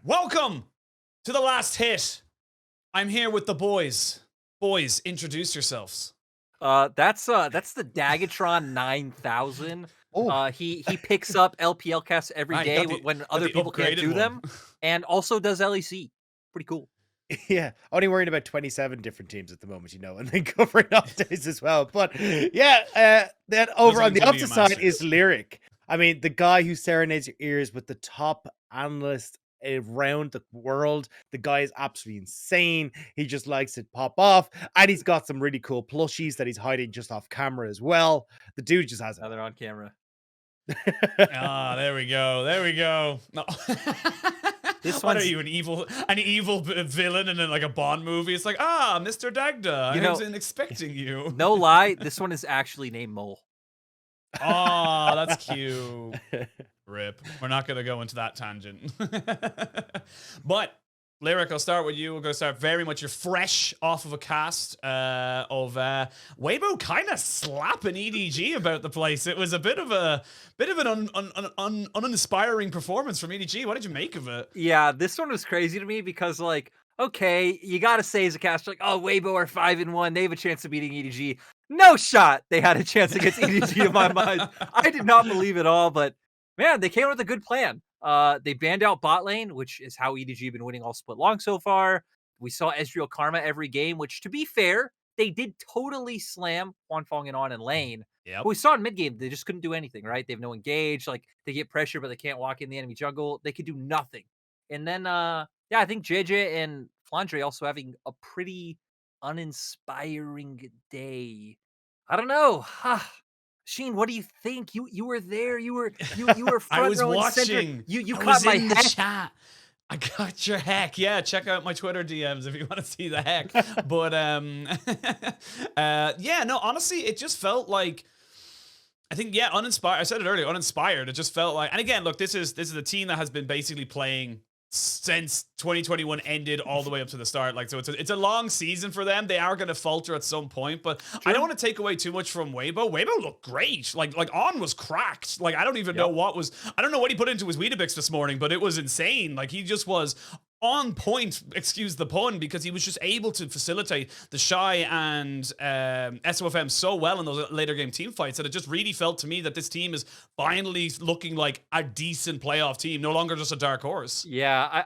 Welcome to the last hit. I'm here with the boys. Boys, introduce yourselves. That's the Dagatron 9000. Oh, He picks up LPL casts every Ah, you day got the when got other the people can't upgraded do one. them, and also does LEC. Pretty cool. yeah. Only worried about 27 different teams at the moment, and then covering updates as well. But yeah, then over Looks like on he's the gonna be a opposite side master. is Lyric. I mean, the guy who serenades your ears with the top analyst around the world. The guy is absolutely insane. He just likes to pop off, and he's got some really cool plushies that he's hiding just off camera as well. The dude just has Now they're on camera. it. Ah, there we go. There we go. No. This What are one's- you, an evil villain in like a Bond movie? It's like, Mr. Dagda, You I know- wasn't expecting you. No lie, this one is actually named Mole. Oh, that's cute. Rip. We're not going to go into that tangent. But, Lyric, I'll start with you. We're going to start very much. You're fresh off of a cast of Weibo kind of slapping EDG about the place. It was a bit of an uninspiring performance from EDG. What did you make of it? Yeah, this one was crazy to me because, like, okay, you gotta say as a caster, like, oh, Weibo are 5-1, they have a chance of beating EDG. No shot they had a chance against EDG in my mind. I did not believe it all, but man, they came up with a good plan. They banned out bot lane, which is how EDG have been winning all split long so far. We saw Ezreal Karma every game, which, to be fair, they did totally slam Huanfeng and on in lane. Yep. But we saw in mid game, they just couldn't do anything, right? They have no engage. Like, they get pressure, but they can't walk in the enemy jungle. They could do nothing. And then, yeah, I think JJ and Flandre also having a pretty uninspiring day. I don't know. Sheen, what do you think? You were there. You were I front was row and center. watching. You I caught was my in the heck. chat. I got your heck. Yeah, check out my Twitter DMs if you want to see the heck. But yeah, no, honestly, it just felt like, I think, yeah, uninspired. I said it earlier, uninspired. It just felt like, and again, look, this is a team that has been basically playing since 2021 ended all the way up to the start. Like, so it's a long season for them. They are going to falter at some point, but I don't want to take away too much from Weibo. Weibo looked great. Like On was cracked. Like, I don't even know I don't know what he put into his Weetabix this morning, but it was insane. Like, he just was on point, excuse the pun, because he was just able to facilitate the Shy and SOFM so well in those later game team fights that it just really felt to me that this team is finally looking like a decent playoff team, no longer just a dark horse. Yeah,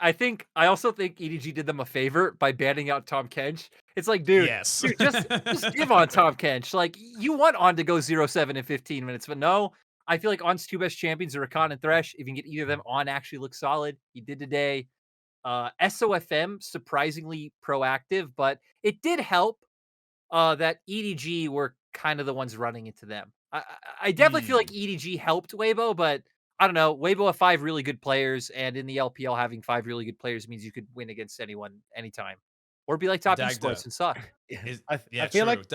I also think EDG did them a favor by banning out Tom Kench. It's like, dude, Yes. dude just give on Tom Kench. Like, you want On to go 0-7 in 15 minutes, but no. I feel like On's two best champions are Rakan and Thresh. If you can get either of them, On actually looks solid. He did today. SOFM, surprisingly proactive, but it did help that EDG were kind of the ones running into them. I definitely feel like EDG helped Weibo, but I don't know. Weibo have 5 really good players, and in the LPL, having 5 really good players means you could win against anyone, anytime. Or be like top Dagda. esports and suck. I feel like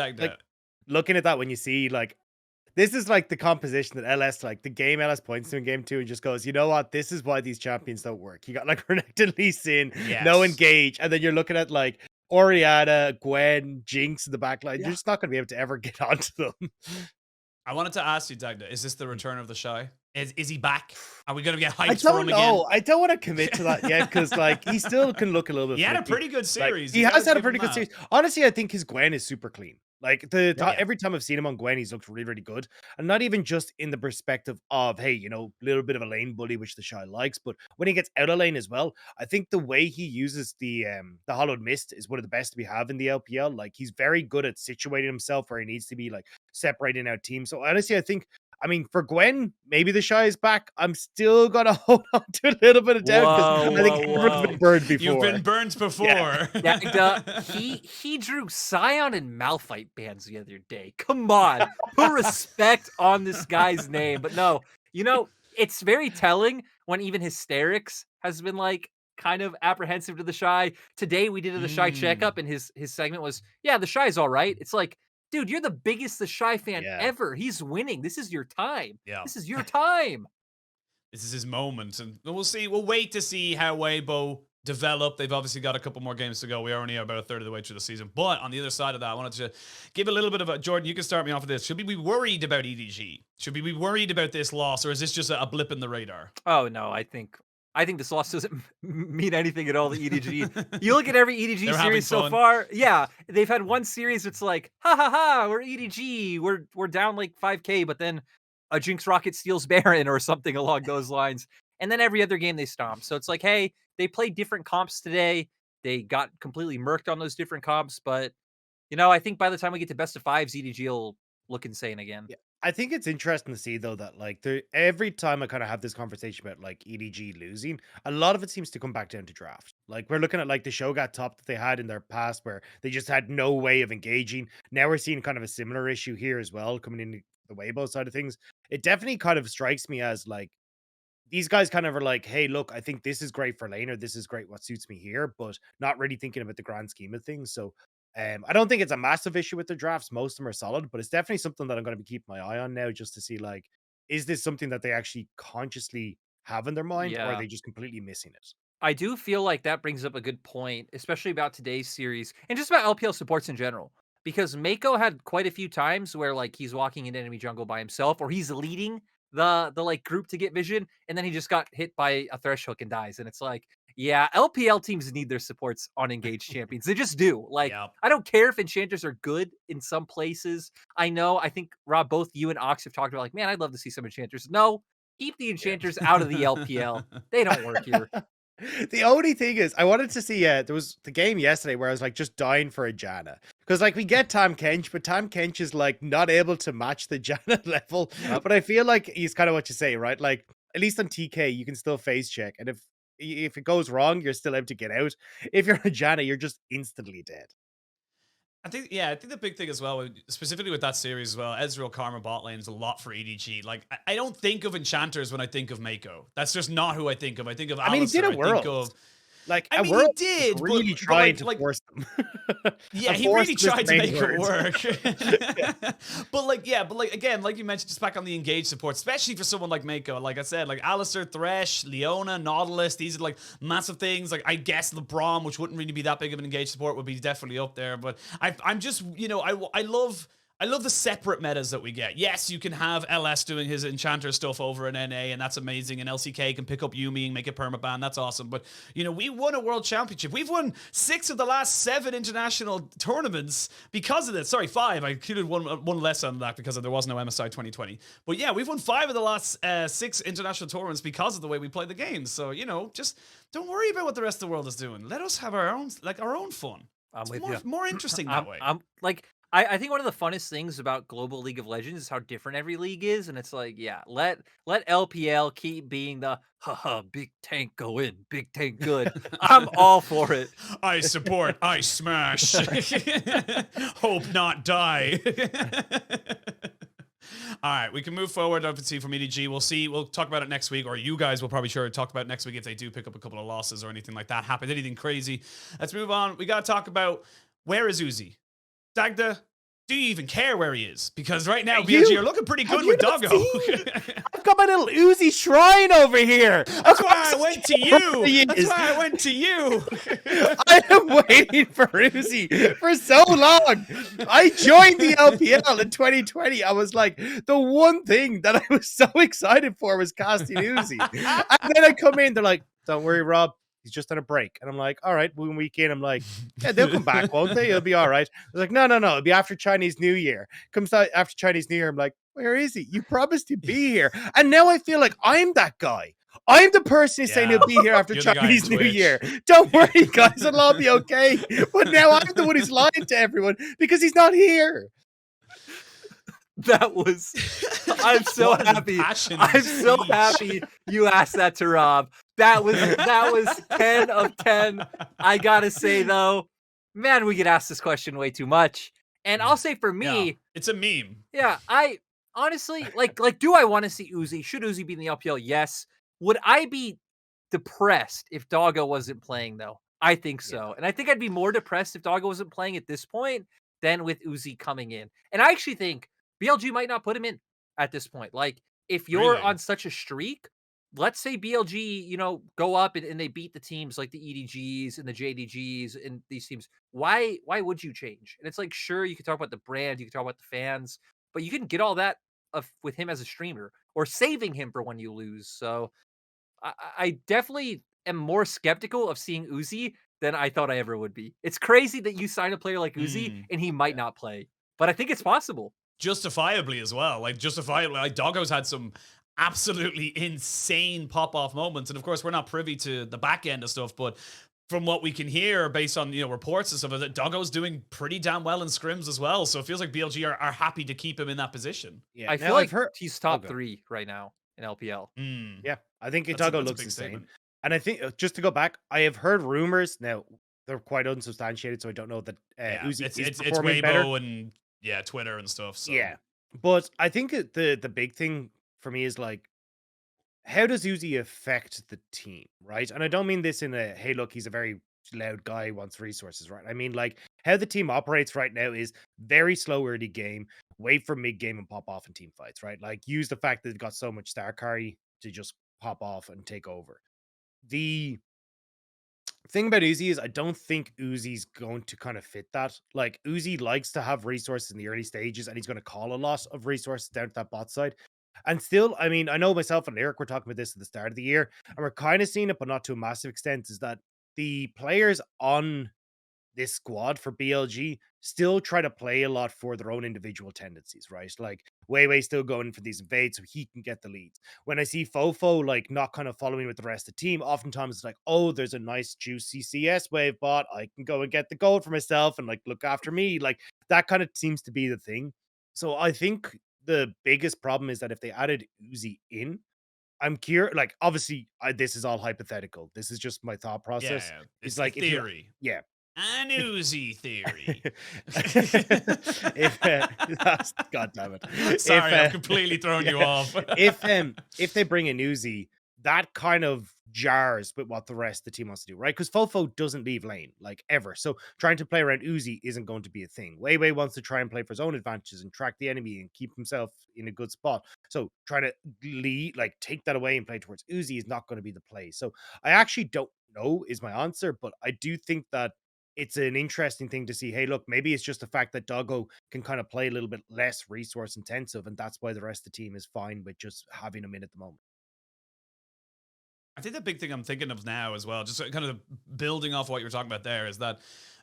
looking at that when you see like this is like the composition that LS like the game LS points to in game 2 and just goes, you know what, this is why these champions don't work. You got like Renekton, Lee Sin, no engage, and then you're looking at like Oriana, Gwen, Jinx in the back line. You're just not going to be able to ever get onto them. I wanted to ask you, Dagda, is this the return of the Shy? Is he back? Are we going to get hyped I for don't him know. again? I don't want to commit to that yet because like he still can look a little bit. He had a flicky. pretty good series. Like, he has had a pretty good series. Honestly, I think his Gwen is super clean. Like every time I've seen him on Gwen, he's looked really, really good. And not even just in the perspective of, hey, you know, a little bit of a lane bully, which the Shy likes, but when he gets out of lane as well, I think the way he uses the Hollowed Mist is one of the best we have in the LPL. Like he's very good at situating himself where he needs to be, like separating out teams. So honestly, I mean, for Gwen, maybe the Shy is back. I'm still gonna hold on to a little bit of doubt because I think everyone's been burned before. You've been burnt before. Yeah, he drew Scion and Malphite bans the other day. Come on, put respect on this guy's name. But no, you know, it's very telling when even Hysterics has been like kind of apprehensive to the Shy. Today we did the Shy checkup, and his segment was, yeah, the Shy's all right. It's like, dude, you're the biggest The Shy fan ever. He's winning. This is your time. Yeah. This is your time. This is his moment. And we'll see. We'll wait to see how Weibo develop. They've obviously got a couple more games to go. We are only about a third of the way through the season. But on the other side of that, I wanted to give a little bit of a... Jordan, you can start me off with this. Should we be worried about EDG? Should we be worried about this loss? Or is this just a blip in the radar? Oh, no, I think I think this loss doesn't mean anything at all to EDG. You look at every EDG They're having series so fun. far. Yeah, they've had one series that's like, ha ha ha, we're EDG, we're down like 5K, but then a Jinx Rocket steals Baron or something along those lines, and then every other game they stomp. So it's like, hey, they played different comps today. They got completely murked on those different comps, but I think by the time we get to best of fives, EDG will look insane again. Yeah. I think it's interesting to see though that like every time I kind of have this conversation about like EDG losing, a lot of it seems to come back down to draft. Like we're looking at like the Shogat top that they had in their past where they just had no way of engaging. Now we're seeing kind of a similar issue here as well coming in the Weibo side of things. It definitely kind of strikes me as like these guys kind of are like, hey, look, I think this is great for laner. This is great what suits me here, but not really thinking about the grand scheme of things. So I don't think it's a massive issue with the drafts. Most of them are solid, but it's definitely something that I'm going to be keeping my eye on now just to see like, is this something that they actually consciously have in their mind or are Yeah. they just completely missing it? I do feel like that brings up a good point, especially about today's series and just about LPL supports in general. Because Mako had quite a few times where like he's walking in enemy jungle by himself, or he's leading the like group to get vision, and then he just got hit by a thresh hook and dies. And it's like, yeah, LPL teams need their supports on engaged champions. They just do. Like, Yep. I don't care if enchanters are good in some places. I think Rob, both you and Ox have talked about like, man, I'd love to see some enchanters. No, keep the enchanters out of the LPL. They don't work here. The only thing is, I wanted to see. There was the game yesterday where I was like just dying for a Janna because like we get Tam Kench, but Tam Kench is like not able to match the Janna level. Yep. But I feel like he's kind of what you say, right? Like at least on TK, you can still phase check, and if it goes wrong, you're still able to get out. If you're a Janna, you're just instantly dead. I think the big thing as well, specifically with that series as well, Ezreal Karma bot lane is a lot for EDG. Like, I don't think of enchanters when I think of Mako. That's just not who I think of. I think of I mean, he did Alistar. a world. Think of, Like, I mean, World he did, really but trying to like, force them. yeah, A he force really is the tried to main make word. it work. Yeah. but like again, like you mentioned, just back on the engaged support, especially for someone like Mako. Like I said, like Alistar, Thresh, Leona, Nautilus, these are like massive things. Like I guess LeBron, which wouldn't really be that big of an engaged support, would be definitely up there. But I'm just, I love the separate metas that we get. Yes, you can have LS doing his enchanter stuff over in NA, and that's amazing. And LCK can pick up Yuumi and make it permaban. That's awesome. But, we won a world championship. We've won 6 of the last 7 international tournaments because of this. Sorry, 5. I included one less on that because there was no MSI 2020. But yeah, we've won 5 of the last 6 international tournaments because of the way we play the games. So, just don't worry about what the rest of the world is doing. Let us have our own fun. I'm It's with more, you. more interesting that way. I'm like, I think one of the funnest things about global League of Legends is how different every league is, and it's like, yeah, let LPL keep being the haha big tank go in, big tank good. I'm all for it. I support, I smash. Hope not die. All right, we can move forward. Obviously, from EDG, we'll see. We'll talk about it next week, or you guys will probably talk about it next week if they do pick up a couple of losses or anything like that happens. Anything crazy. Let's move on. We got to talk about where is Uzi? Dagda, do you even care where he is? Because right now, BLG are looking pretty good with Doggo. I've got my little Uzi shrine over here. That's why I went to you. That's why I went to you. I am waiting for Uzi for so long. I joined the LPL in 2020. I was like, the one thing that I was so excited for was casting Uzi. And then I come in, they're like, don't worry, Rob. He's just on a break. And I'm like, all right, 1 week in, I'm like, yeah, they'll come back, won't they? It'll be all right. They're like, no, it'll be after Chinese New Year. Comes out after Chinese New Year. I'm like, where is he? You promised to be here. And now I feel like I'm that guy. I'm the person who's saying he'll be here after Chinese New Year. Don't worry, guys, it'll all be okay. But now I'm the one who's lying to everyone because he's not here. That was. I'm so happy. I'm so happy you asked that to Rob. That was 10 of 10. I gotta say though, man, we get asked this question way too much. And I'll say for me, yeah, it's a meme. Yeah, I honestly like. Do I want to see Uzi? Should Uzi be in the LPL? Yes. Would I be depressed if Doggo wasn't playing though? I think so. And I think I'd be more depressed if Doggo wasn't playing at this point than with Uzi coming in. And I actually think BLG might not put him in at this point. Like, if you're on such a streak, let's say BLG, go up and they beat the teams like the EDGs and the JDGs and these teams. Why would you change? And it's like, sure, you can talk about the brand, you can talk about the fans, but you can get all that with him as a streamer or saving him for when you lose. So I definitely am more skeptical of seeing Uzi than I thought I ever would be. It's crazy that you sign a player like Uzi Mm, and he might yeah. not play, but I think it's possible. Justifiably as well. Like justifiably, like Doggo's had some absolutely insane pop off moments, and of course we're not privy to the back end of stuff, but from what we can hear based on reports and stuff, is that Doggo's doing pretty damn well in scrims as well. So it feels like BLG are happy to keep him in that position. Yeah. I Now feel I've like heard. he's Oh, top good. 3 right now in LPL. Mm, Yeah, I think that's Itago a looks big insane, statement. and I think just to go back, I have heard rumors. Now they're quite unsubstantiated, so I don't know that Yeah, Uzi it's is it's performing better. Weibo and yeah, Twitter and stuff. So Yeah, but I think the big thing for me is like, how does Uzi affect the team, right? And I don't mean this in a hey, look, he's a very loud guy, wants resources, right? I mean like how the team operates right now is very slow early game, wait for mid game and pop off in team fights, right? Like use the fact that they've got so much star carry to just pop off and take over. The thing about Uzi is I don't think Uzi's going to kind of fit that. Like Uzi likes to have resources in the early stages, and he's going to call a lot of resources down to that bot side. And still, I mean, I know myself and Eric were talking about this at the start of the year, and we're kind of seeing it, but not to a massive extent. Is that the players on this squad for BLG still try to play a lot for their own individual tendencies, right? Like Weiwei still going for these invades so he can get the leads. When I see Fofo like not kind of following with the rest of the team, oftentimes it's like, oh, there's a nice juicy CS wave bot. I can go and get the gold for myself and like look after me. Like that kind of seems to be the thing. So I think the biggest problem is that if they added Uzi in, I'm curious. Like, obviously, this is all hypothetical. This is just my thought yeah, process. yeah. Is It's a like if you, theory. yeah, An if Uzi theory. if God damn it, if Sorry, I've completely thrown you yeah, off. if they bring in Uzi, that kind of jars with what the rest of the team wants to do, right? Because Fofo doesn't leave lane like ever, so trying to play around Uzi isn't going to be a thing. Weiwei wants to try and play for his own advantages and track the enemy and keep himself in a good spot. So trying to lead, like take that away and play towards Uzi is not going to be the play. So I actually don't know is my answer, but I do think that it's an interesting thing to see. Hey, look, maybe it's just the fact that Doggo can kind of play a little bit less resource intensive, and that's why the rest of the team is fine with just having him in at the moment. I think the big thing I'm thinking of now as well, just kind of building off what you were talking about there, is that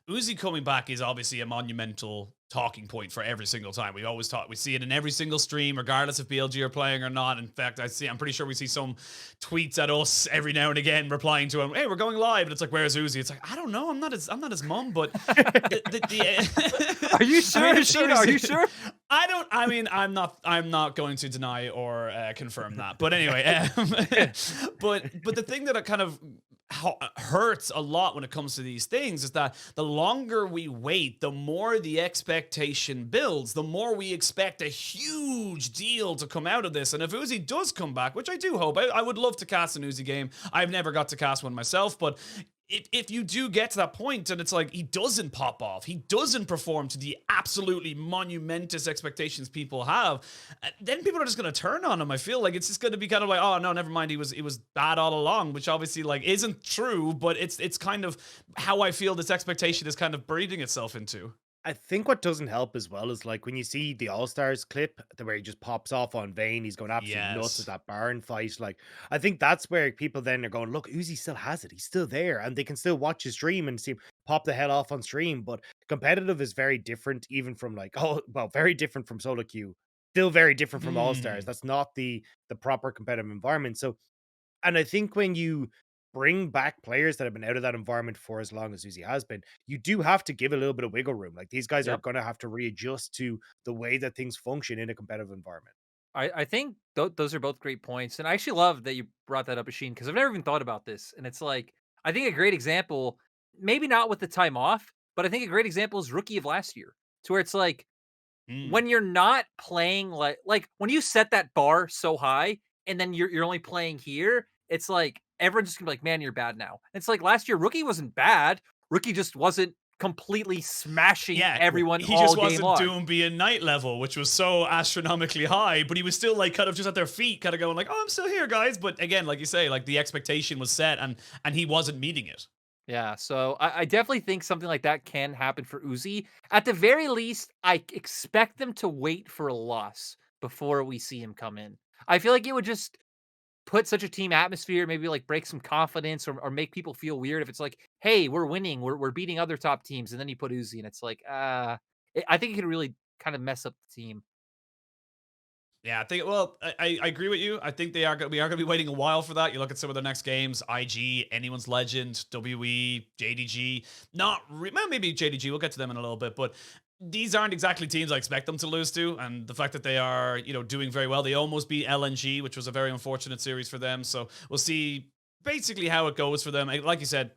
Uzi coming back is obviously a monumental talking point for every single time. We see it in every single stream, regardless if BLG are playing or not. In fact, I'm pretty sure we see some tweets at us every now and again replying to him, "Hey, we're going live," and it's like, "Where's Uzi?" It's like, I don't know. I'm not his mum, but Are you sure? I mean, if she was, Are you sure? I don't. I mean, I'm not going to deny or confirm that. But anyway, but the thing that kind of hurts a lot when it comes to these things is that the longer we wait, the more the expectation builds, the more we expect a huge deal to come out of this. And if Uzi does come back, which I do hope, I would love to cast an Uzi game. I've never got to cast one myself, but if you do get to that point and it's like he doesn't pop off, he doesn't perform to the absolutely monumentous expectations people have, then people are just going to turn on him. I feel like it's just going to be kind of like, oh no, never mind, he was bad all along, which obviously like isn't true, but it's kind of how I feel this expectation is kind of breeding itself into. I think what doesn't help as well is like when you see the All Stars clip where he just pops off on Vayne, he's going absolutely nuts at Yes. that Baron fight. Like, I think that's where people then are going, look, Uzi still has it. He's still there, and they can still watch his stream and see him pop the hell off on stream. But competitive is very different, even from like, oh, well, very different from solo queue. Still very different from All Stars. Mm. That's not the proper competitive environment. So and I think when you bring back players that have been out of that environment for as long as Uzi has been, you do have to give a little bit of wiggle room. Like these guys are Yep. going to have to readjust to the way that things function in a competitive environment. I think those are both great points, and I actually love that you brought that up, Ashin, because I've never even thought about this. And it's like I think a great example, maybe not with the time off, but I think a great example is Rookie of last year, to where it's like Mm. when you're not playing like when you set that bar so high, and then you're only playing here, it's like everyone's just gonna be like, man, you're bad now. It's like last year, Rookie wasn't bad. Rookie just wasn't completely smashing Yeah, everyone he all just game wasn't long. doing being night level, which was so astronomically high, but he was still like kind of just at their feet, kind of going like, "Oh, I'm still here, guys." But again, like you say, like the expectation was set, and he wasn't meeting it. Yeah, so I definitely think something like that can happen for Uzi. At the very least, I expect them to wait for a loss before we see him come in. I feel like it would just put such a team atmosphere, maybe like break some confidence or make people feel weird if it's like, hey, we're winning, we're beating other top teams, and then you put Uzi and it's like, I think it could really kind of mess up the team. Yeah, I think. Well, I agree with you. I think we are gonna be waiting a while for that. You look at some of the next games: IG, Anyone's Legend, WE, JDG. Well, maybe JDG. We'll get to them in a little bit, but these aren't exactly teams I expect them to lose to. And the fact that they are, doing very well. They almost beat LNG, which was a very unfortunate series for them. So we'll see basically how it goes for them. Like you said,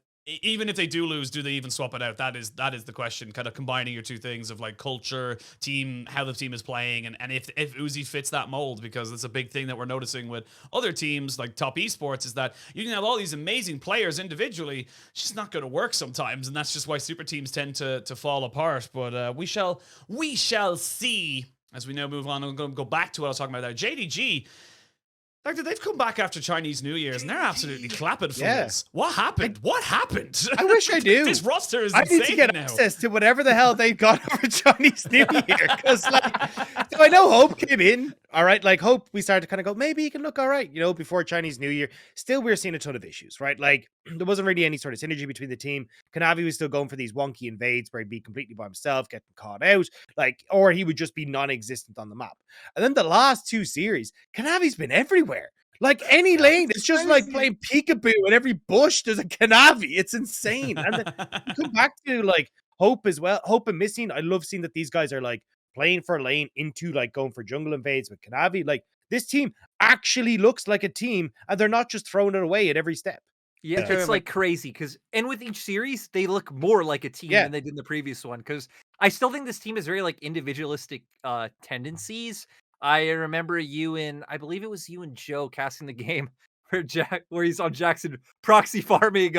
even if they do lose, do they even swap it out? That is the question. Kind of combining your two things of like culture, team, how the team is playing, and if Uzi fits that mold, because it's a big thing that we're noticing with other teams like top esports is that you can have all these amazing players individually, it's just not going to work sometimes, and that's just why super teams tend to fall apart. But we shall see as we now move on. I'm going to go back to what I was talking about there. JDG. They've come back after Chinese New Year's and they're absolutely clapping for this. What happened? What happened? I wish I knew. This roster is I insane need to get now. access to whatever the hell they got over Chinese New Year. Because, so I know Hope came in. All right. Like, Hope, we started to kind of go, maybe he can look all right, before Chinese New Year. Still, we were seeing a ton of issues, right? Like, there wasn't really any sort of synergy between the team. Kanavi was still going for these wonky invades where he'd be completely by himself, getting caught out, or he would just be non existent on the map. And then the last two series, Kanavi's been everywhere. Like any lane, it's just like playing peekaboo in every bush. There's a Kanavi. It's insane. And then you come back to like Hope as well. Hope and Missing. I love seeing that these guys are like playing for a lane into like going for jungle invades with Kanavi. Like this team actually looks like a team, and they're not just throwing it away at every step. Yeah, it's like crazy and with each series, they look more like a team than they did in the previous one. Because I still think this team is very like individualistic tendencies. I remember I believe it was you and Joe casting the game where he's on Jackson proxy farming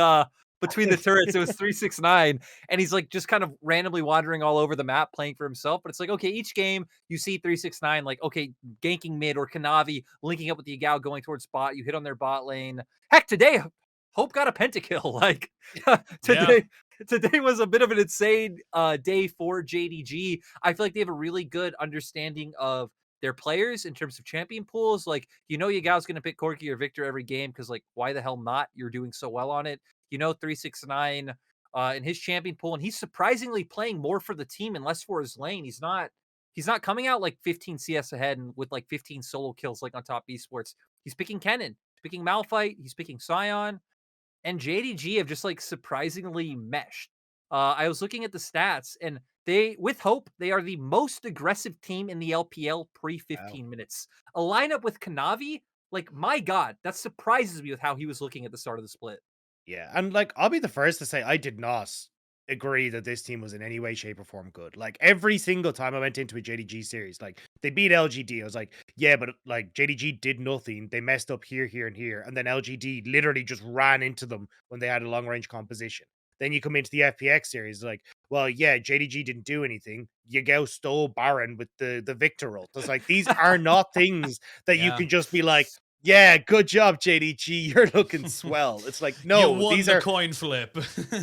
between the turrets. It was 369, and he's like just kind of randomly wandering all over the map playing for himself. But it's like, okay, each game you see 369 like, okay, ganking mid or Kanavi linking up with the Yagao going towards bot. You hit on their bot lane. Heck, today Hope got a pentakill. Like today was a bit of an insane day for JDG. I feel like they have a really good understanding of their players in terms of champion pools. Like, Yagao's going to pick Corki or Victor every game because, like, why the hell not? You're doing so well on it. 369 in his champion pool, and he's surprisingly playing more for the team and less for his lane. He's not coming out like 15 CS ahead and with like 15 solo kills like on top esports. He's picking Kennen, he's picking Malphite, he's picking Sion, and JDG have just like surprisingly meshed. I was looking at the stats, and with Hope, they are the most aggressive team in the LPL pre 15 minutes. A lineup with Kanavi, like, my God, that surprises me with how he was looking at the start of the split. Yeah, and like, I'll be the first to say I did not agree that this team was in any way, shape, or form good. Like, every single time I went into a JDG series, like, they beat LGD. I was like, yeah, but like, JDG did nothing. They messed up here, here, and here. And then LGD literally just ran into them when they had a long range composition. Then you come into the FPX series, like, well, yeah, JDG didn't do anything. Yagao stole Baron with the Victor ult. It's like, these are not things that you can just be like, yeah, good job, JDG. You're looking swell. It's like, no, you won these the are coin flip.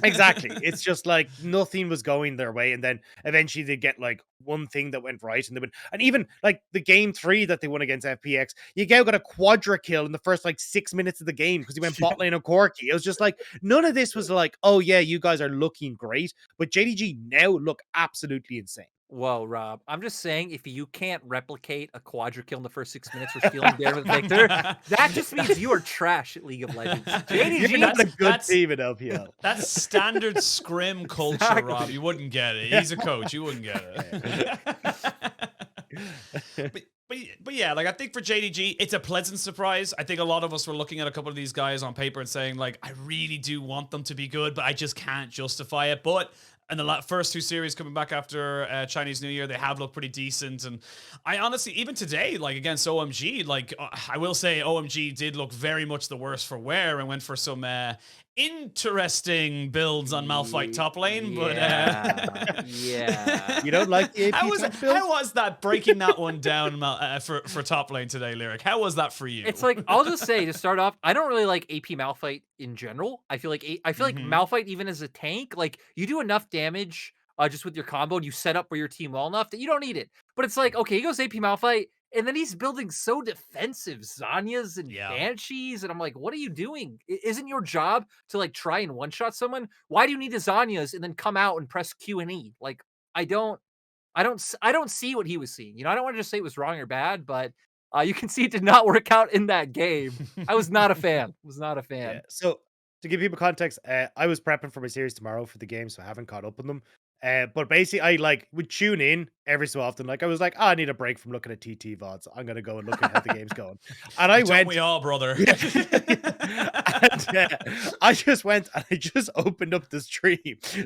exactly. It's just like nothing was going their way, and then eventually they get like one thing that went right, and they win. And even like the game 3 that they won against FPX, Yagao got a quadra kill in the first like 6 minutes of the game because he went bot lane on Corki. It was just like none of this was like, oh yeah, you guys are looking great, but JDG now look absolutely insane. Whoa, Rob. I'm just saying, if you can't replicate a quadra kill in the first 6 minutes for stealing there with Victor, that just means you are trash at League of Legends. JDG, You're not a good team in LPL. That's standard scrim culture, exactly. Rob. You wouldn't get it. He's a coach. You wouldn't get it. But yeah, like, I think for JDG, it's a pleasant surprise. I think a lot of us were looking at a couple of these guys on paper and saying, like, I really do want them to be good, but I just can't justify it. But in the first 2 series coming back after Chinese New Year, they have looked pretty decent. And I honestly, even today, like against OMG, like I will say OMG did look very much the worse for wear and went for some interesting builds on Malphite top lane. But yeah, you don't like the AP how was that breaking that one down for top lane today, Lyric? How was that for you? It's like, I'll just say to start off, I don't really like AP Malphite in general. I feel like Malphite, even as a tank, like, you do enough damage just with your combo and you set up for your team well enough that you don't need it. But it's like, okay, he goes AP Malphite, And then he's building so defensive Zanyas and Yeah. Banshees, and I'm like, what are you doing? Isn't your job to like try and one-shot someone? Why do you need the Zanyas and then come out and press Q and E? Like, I don't see what he was seeing. You know, I don't want to just say it was wrong or bad, but you can see it did not work out in that game. I was not a fan. Was not a Yeah. fan. So to give people context, I was prepping for my series tomorrow for the game, so I haven't caught up on them. But basically, I like would tune in every so often. Like I was like, I need a break from looking at TT VODs. I'm gonna go and look at how the game's going. And I Don't went. we all, brother? Yeah. And, I just went and I just opened up the stream,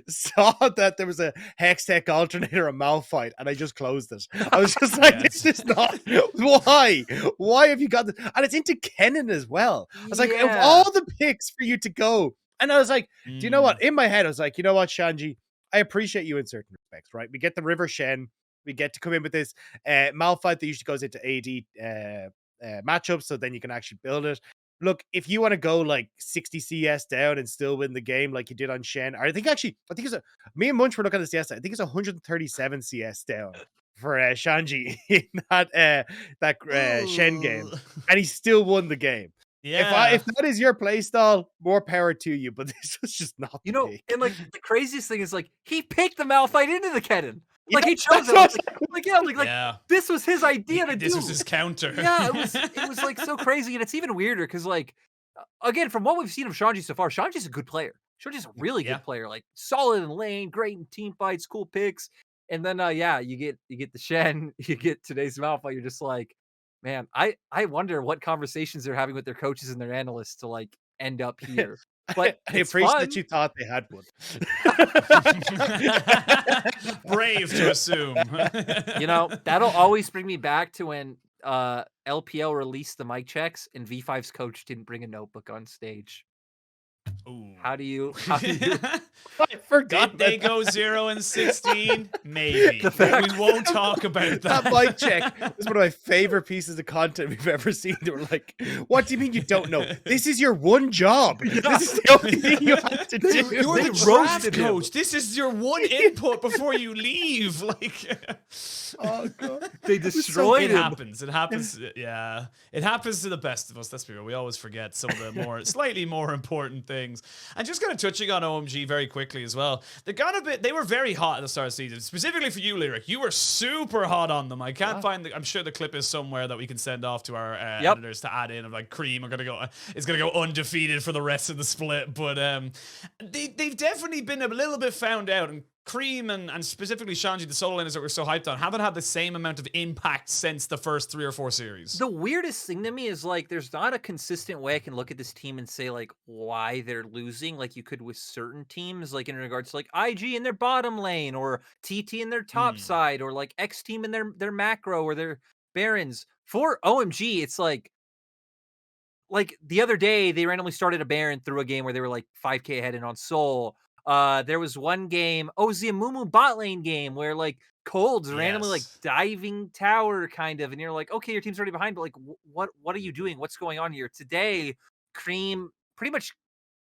saw that there was a Hextech alternator, a Malphite, and I just closed it. I was just like, Yes. this is not why. Why have you got this? And it's into Kennen as well. I was like, of Yeah. all the picks for you to go, and I was like, do you know Mm. what? In my head, I was like, you know what, Shanji, I appreciate you in certain respects, right? We get the River Shen. We get to come in with this Malphite that usually goes into AD matchups, so then you can actually build it. Look, if you want to go like 60 CS down and still win the game like you did on Shen, or I think it's me and Munch were looking at this yesterday. I think it's 137 CS down for Shanji in that Shen game, Ooh. and he still won the game. Yeah. If that is your playstyle, more power to you. But this was just not You the know, pick. and like the craziest thing is like he picked the Malphite into the Kennen. Like Yeah, he chose it. that's Yeah. This was his idea to This do. was his counter. Yeah, it was like so crazy, and it's even weirder because like again, from what we've seen of Shanji so far, Shanji's a good player. Shanji's a really Yeah. good player, like solid in lane, great in team fights, cool picks. And then you get the Shen, you get today's Malphite. You're just like, man, I wonder what conversations they're having with their coaches and their analysts to like end up here. But I it's appreciate fun. that you thought they had one. Brave to assume. You know, that'll always bring me back to when LPL released the mic checks and V5's coach didn't bring a notebook on stage. Ooh. How do you I forgot Did they about go 0-16? Maybe. The fact- We won't talk about that. that mic check is one of my favorite pieces of content we've ever seen. They were like, what do you mean you don't know? This is your one job. This is the only thing you have to do. You're They the draft roasted him. coach. This is your one input before you leave. Like, Oh, God. They destroyed it him. happens. It happens. Yeah, it happens to the best of us. Let's be real. We always forget some of the slightly more important things. And just kind of touching on OMG very quickly as well. They were very hot at the start of the season, specifically for you, Lyric. You were super hot on them. I can't find I'm sure the clip is somewhere that we can send off to our editors to add in of like Cream is gonna go undefeated for the rest of the split. But they've definitely been a little bit found out, and Cream and specifically Shanji, the solo laners that we're so hyped on, haven't had the same amount of impact since the first 3 or 4 series. The weirdest thing to me is like there's not a consistent way I can look at this team and say like why they're losing like you could with certain teams, like in regards to like IG in their bottom lane or TT in their top side or like X team in their macro or their Barons. For OMG, it's like the other day they randomly started a Baron through a game where they were like 5k ahead and on Soul. There was one game, Oisin Mumu bot lane game where like Cold's randomly like diving tower kind of, and you're like, okay, your team's already behind, but like, what are you doing? What's going on here? Today, Cream pretty much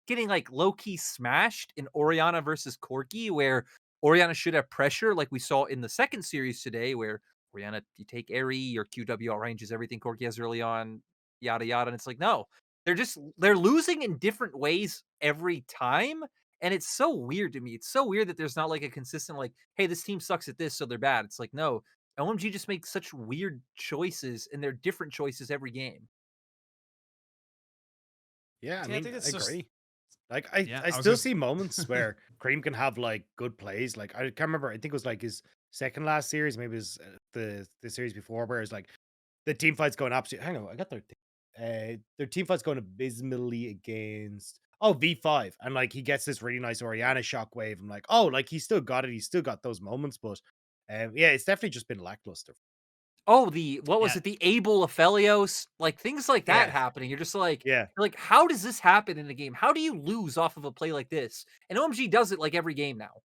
getting like low key smashed in Orianna versus Corki, where Orianna should have pressure, like we saw in the second series today, where Orianna, you take Airy, your QW outranges everything Corki has early on, yada yada, and it's like no, they're losing in different ways every time. And it's so weird to me. It's so weird that there's not like a consistent, like, hey, this team sucks at this, so they're bad. It's like, no, LMG just makes such weird choices, and they're different choices every game. Yeah, I mean, think it's I just- agree. Like, Yeah, I I was still gonna- see moments where Cream can have like good plays. Like, I can't remember. I think it was like his second last series, maybe it was the series before, where it's like the team fight's going absolutely. Hang on, I got their team fight's going abysmally against V5, and like he gets this really nice Orianna shockwave. I'm like, oh, like he still got it. He still got those moments, but yeah, it's definitely just been lackluster. Oh, what was Yeah. it? The Abel Aphelios, like things like that Yeah. happening. You're just like, Yeah. you're like, how does this happen in a game? How do you lose off of a play like this? And OMG does it like every game now.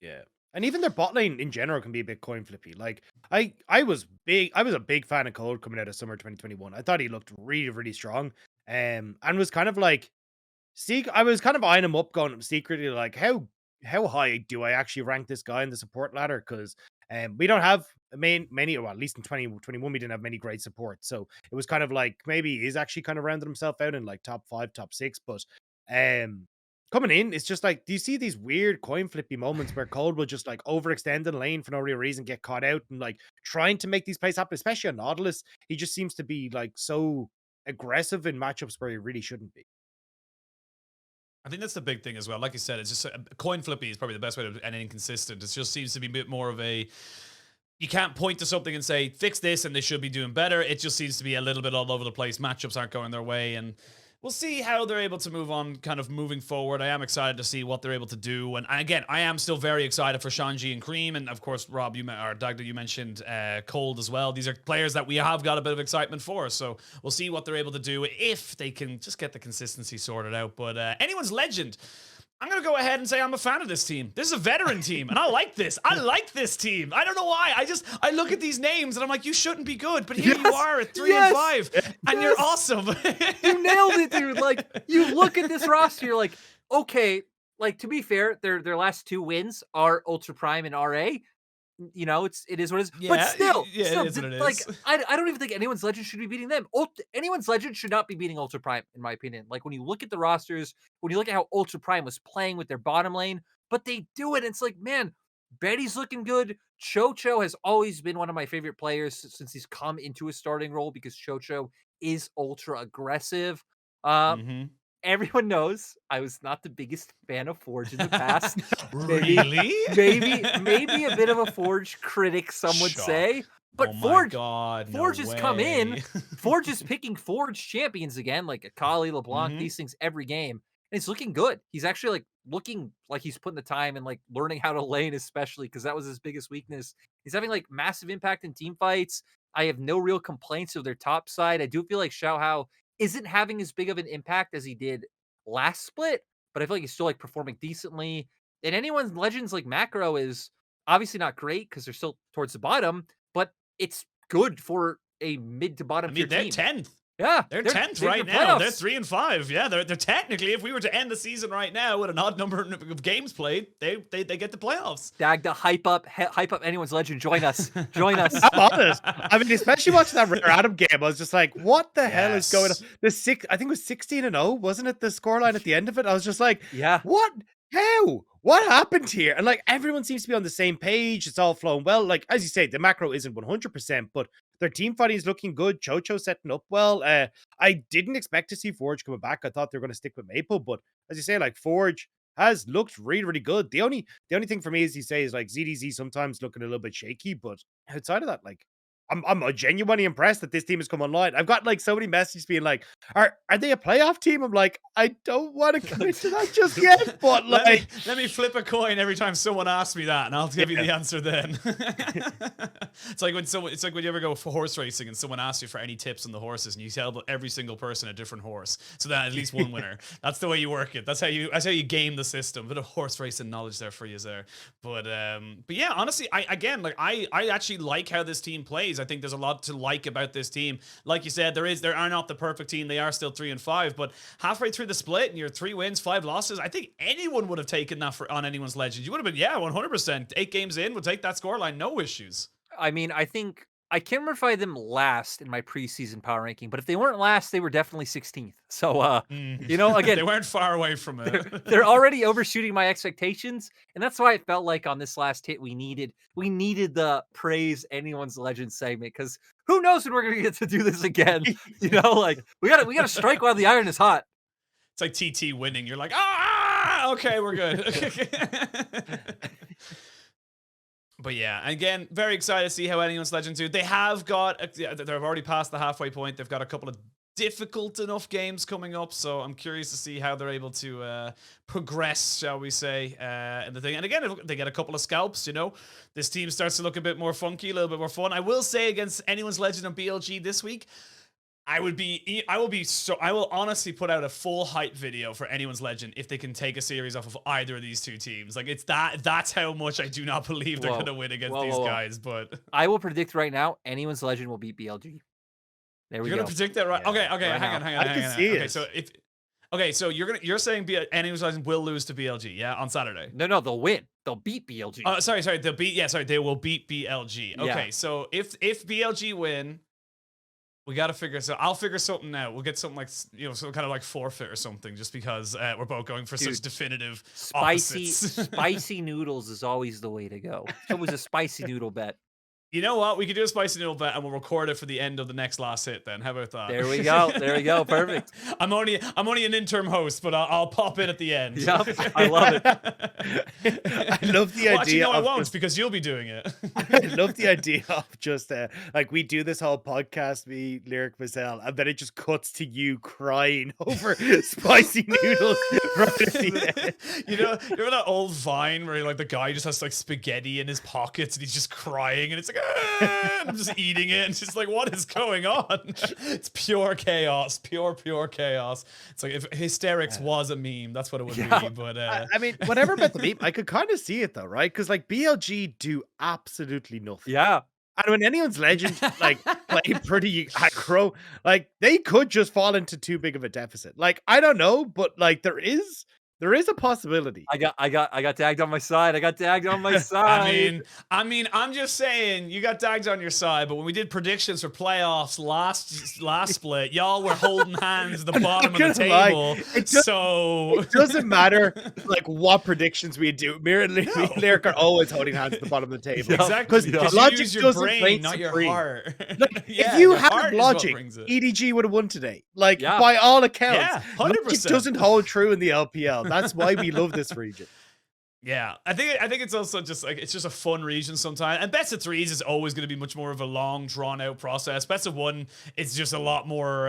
Yeah. And even their bot lane in general can be a bit coin flippy. Like I was a big fan of Cold coming out of summer 2021. I thought he looked really, really strong. And was kind of like I was kind of eyeing him up, going secretly like how high do I actually rank this guy in the support ladder? Because We don't have many, well, at least in 2021, we didn't have many great support. So it was kind of like maybe he's actually kind of rounded himself out in like top 5, top 6. But coming in, it's just like, do you see these weird coin flippy moments where Cold will just like overextend the lane for no real reason, get caught out, and like trying to make these plays happen, especially on Nautilus. He just seems to be like so aggressive in matchups where he really shouldn't be. I think that's the big thing as well. Like you said, it's just coin flippy is probably the best way to, and inconsistent. It just seems to be a bit more of a, you can't point to something and say, fix this and they should be doing better. It just seems to be a little bit all over the place. Matchups aren't going their way, and we'll see how they're able to move on, kind of moving forward. I am excited to see what they're able to do. And again, I am still very excited for Shanji and Cream. And of course, Rob, or Dagda, you mentioned Cold as well. These are players that we have got a bit of excitement for. So we'll see what they're able to do if they can just get the consistency sorted out. But anyone's legend, I'm going to go ahead and say I'm a fan of this team. This is a veteran team, and I like this. I like this team. I don't know why. I look at these names, and I'm like, you shouldn't be good, but here you are at 3 and 5, and you're awesome. You nailed it, dude. Like, you look at this roster, you're like, okay, like, to be fair, their last 2 wins are Ultra Prime and RA. You know, it is what it is. Yeah, but still, it is what it like, is. I don't even think anyone's legend should be beating them. Anyone's legend should not be beating Ultra Prime, in my opinion. Like, when you look at the rosters, when you look at how Ultra Prime was playing with their bottom lane, but they do it. It's like, man, Betty's looking good. Chocho has always been one of my favorite players since he's come into a starting role, because Chocho is ultra aggressive. Everyone knows I was not the biggest fan of Forge in the past. Really? Maybe a bit of a Forge critic, some would say. But Forge has come in. Forge is picking Forge champions again, like Akali, LeBlanc, these things every game. And it's looking good. He's actually like looking like he's putting the time and like learning how to lane, especially because that was his biggest weakness. He's having like massive impact in team fights. I have no real complaints of their top side. I do feel like Xiaohao isn't having as big of an impact as he did last split, but I feel like he's still like performing decently. And anyone's legends like Macro is obviously not great because they're still towards the bottom, but it's good for a mid to bottom tier they're team. 10th. Yeah, they're 10th right now. They're 3 and 5. Yeah, they're technically, if we were to end the season right now with an odd number of games played, they get the playoffs. Dagda, hype up anyone's legend. Join us. Join us. I'm honest. I mean, especially watching that Rare Adam game, I was just like, what the hell is going on? I think it was 16-0, wasn't it? The scoreline at the end of it. I was just like, yeah, what? How? What happened here? And like, everyone seems to be on the same page. It's all flowing well. Like, as you say, the macro isn't 100%, but their team fighting is looking good. Chocho setting up well. I didn't expect to see Forge coming back. I thought they were going to stick with Maple, but as you say, like, Forge has looked really, really good. The only thing for me, as you say, is like ZDZ sometimes looking a little bit shaky, but outside of that, like, I'm genuinely impressed that this team has come online. I've got like so many messages being like, are they a playoff team? I'm like, I don't want to commit to that just yet, but like, let me flip a coin every time someone asks me that, and I'll give you the answer then. It's like when you ever go for horse racing and someone asks you for any tips on the horses, and you tell every single person a different horse, so that at least one winner. That's the way you work it. That's how you game the system. Bit of horse racing knowledge there for you there. But yeah, honestly, I actually like how this team plays. I think there's a lot to like about this team. Like you said, they are not the perfect team. They are still 3 and 5, but halfway through the split and you're 3 wins, 5 losses, I think anyone would have taken that on anyone's legend. You would have been, 100%. 8 games in, would take that scoreline, no issues. I mean, I think I can't remember if I had them last in my preseason power ranking, but if they weren't last, they were definitely 16th. So, you know, again, they weren't far away from it. They're already overshooting my expectations, and that's why it felt like on this last hit we needed the praise anyone's legend segment, because who knows when we're gonna get to do this again? You know, like we gotta strike while the iron is hot. It's like TT winning. You're like, okay, we're good. But yeah, again, very excited to see how anyone's legend do. They have got, they've already passed the halfway point. They've got a couple of difficult enough games coming up, so I'm curious to see how they're able to progress, shall we say, in the thing. And again, if they get a couple of scalps, you know, this team starts to look a bit more funky, a little bit more fun. I will say, against anyone's legend on BLG this week, I will honestly put out a full hype video for anyone's legend if they can take a series off of either of these two teams. Like, that's how much I do not believe they're going to win against these guys. But I will predict right now, anyone's legend will beat BLG. There we go. You're going to predict that, right? Yeah, okay, right hang on. I can see it. Okay, so Okay, so you're saying Animals Legend will lose to BLG, yeah, on Saturday. No, they'll win. They'll beat BLG. Sorry, they will beat BLG. Okay, Yeah. so if BLG win, we got to figure. So I'll figure something out. We'll get something like some kind of like forfeit or something, just because we're both going for such definitive opposites. Spicy noodles is always the way to go. It was a spicy noodle bet. You know what? We could do a spicy noodle bet, and we'll record it for the end of the next Last Hit. Then, how about that? There we go. There we go. Perfect. I'm only an interim host, but I'll pop in at the end. Yep, I love it. I love the idea. Actually, no, I won't, because you'll be doing it. I love the idea of just like we do this whole podcast, me, Lyric, Marcel, and then it just cuts to you crying over spicy noodles. Right at the end. You know that old Vine where like the guy just has like spaghetti in his pockets and he's just crying, and it's like, and I'm just eating it, and it's just like, what is going on? It's pure chaos, pure chaos. It's like if hysterics was a meme, that's what it would be. But I mean, whatever about the meme, I could kind of see it though, right? Because like BLG do absolutely nothing. Yeah. And when anyone's legend like play pretty aggro, like they could just fall into too big of a deficit. Like I don't know, but like there is a possibility. I got Dagged on my side. I got Dagged on my side. I mean, I'm just saying you got Dagged on your side, but when we did predictions for playoffs last split, y'all were holding hands at the bottom of the table. It doesn't matter like what predictions we do. Me and Lyric are always holding hands at the bottom of the table. Exactly. Because logic use your doesn't brain, reign not your supreme. heart. Like, Yeah, if you your had heart is logic, what brings it. EDG would have won today. Like Yeah. by all accounts, Yeah, logic 100%. doesn't hold true in the LPL. That's why we love this region. Yeah, I think it's also just like it's just a fun region sometimes. And best of threes is always going to be much more of a long, drawn out process. Best of one, it's just a lot more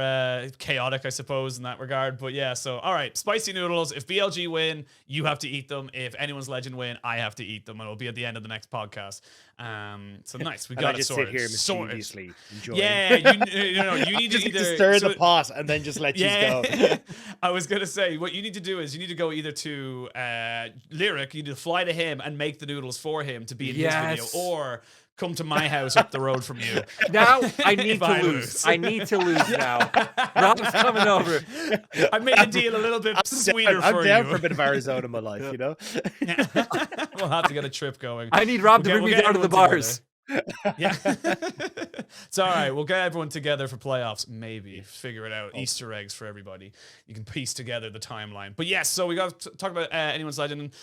chaotic, I suppose, in that regard. But yeah, so all right, spicy noodles. If BLG win, you have to eat them. If anyone's legend win, I have to eat them, and it'll be at the end of the next podcast. So nice, we got it sorted. Sit here Sorted. mischievously enjoying. Yeah, you need to Just either stir the pot and then just let you go. I was gonna say what you need to do is you need to go either to Lyric, you need to fly to him and make the noodles for him to be in his video, or come to my house up the road from you. Now I need to lose. I need to lose now. Rob's coming over. I made the deal a little bit sweeter for you. I'm down for a bit of Arizona in my life, you know? We'll have to get a trip going. I need Rob to bring me down to the bars. Yeah. It's all right. We'll get everyone together for playoffs. Maybe figure it out. Easter eggs for everybody. You can piece together the timeline. But yes, so we got to talk about anyone's legend.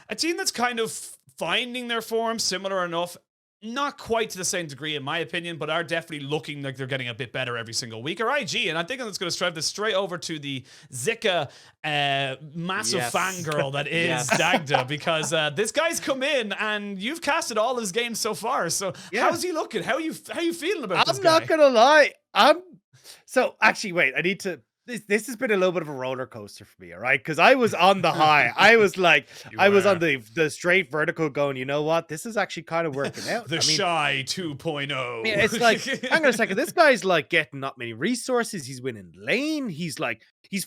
A team that's kind of finding their form, similar enough. Not quite to the same degree, in my opinion, but are definitely looking like they're getting a bit better every single week. Or IG, and I think that's going to drive this straight over to the Zika massive fangirl that is Dagda, because this guy's come in and you've casted all his games so far. So how's he looking? How are you feeling about this guy? I'm not gonna lie. So actually, wait. I need to. This has been a little bit of a roller coaster for me, all right? Because I was on the high. I was like, I was on the straight vertical going, you know what? This is actually kind of working out. Shy 2.0. Yeah, it's like, hang on a second. This guy's like getting not many resources. He's winning lane. He's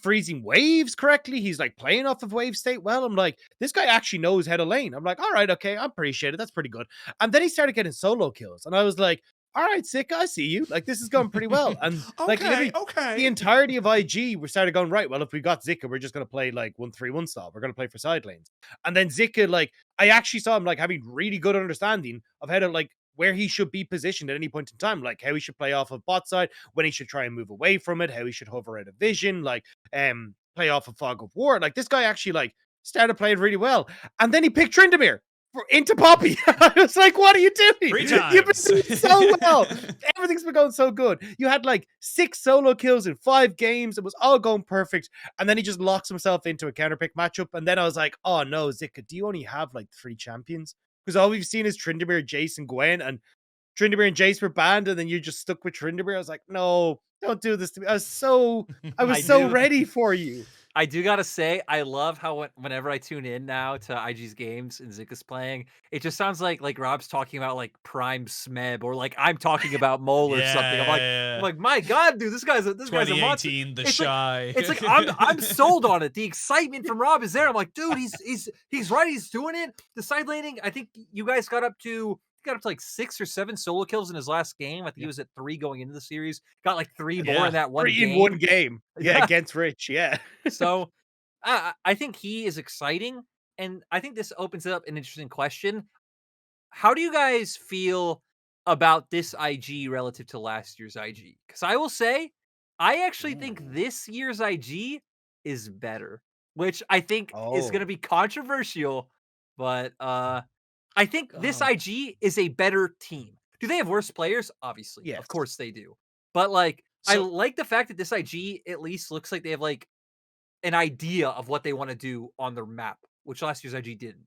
freezing waves correctly. He's like playing off of wave state well. I'm like, this guy actually knows how to lane. I'm like, all right, okay, I appreciate it. That's pretty good. And then he started getting solo kills. And I was like, all right, Sick, I see you. Like, this is going pretty well. And like, the entirety of IG, we started going, right, well, if we got Zika, we're just going to play like 1-3-1 style. We're going to play for side lanes. And then Zika, like, I actually saw him like having really good understanding of how to like where he should be positioned at any point in time, like how he should play off of bot side, when he should try and move away from it, how he should hover out of vision, like play off of fog of war. Like, this guy actually like started playing really well. And then he picked Tryndamere into Poppy. I was like, what are you doing? 3 times. You've been doing so well. Everything's been going so good. You had like 6 solo kills in 5 games. It was all going perfect. And then he just locks himself into a counterpick matchup. And then I was like, oh no, Zika, do you only have like 3 champions? Because all we've seen is Tryndamere, Jace, and Gwen. And Tryndamere and Jace were banned, and then you just stuck with Tryndamere. I was like, no, don't do this to me. I was so ready for you. I do gotta say, I love how whenever I tune in now to IG's games and Zika's playing, it just sounds like Rob's talking about like Prime Smeb, or like I'm talking about Mole or something. I'm like, my God, dude, this guy's a monster. The Shy. It's like I'm sold on it. The excitement from Rob is there. I'm like, dude, he's right. He's doing it. The side laning, I think you guys got up to got up to like 6 or 7 solo kills in his last game. I think he was at 3 going into the series. Got like 3 more in that one 3 game. in one game. Yeah, against Rich. Yeah. So I think he is exciting, and I think this opens up an interesting question. How do you guys feel about this IG relative to last year's IG? Because I will say, I actually think Ooh. this year's IG is better, which I think is going to Oh. be controversial, but I think this Oh. IG is a better team. Do they have worse players? Obviously, Yes. of course they do. But like, I So like the fact that this IG at least looks like they have like an idea of what they want to do on their map, which last year's IG didn't.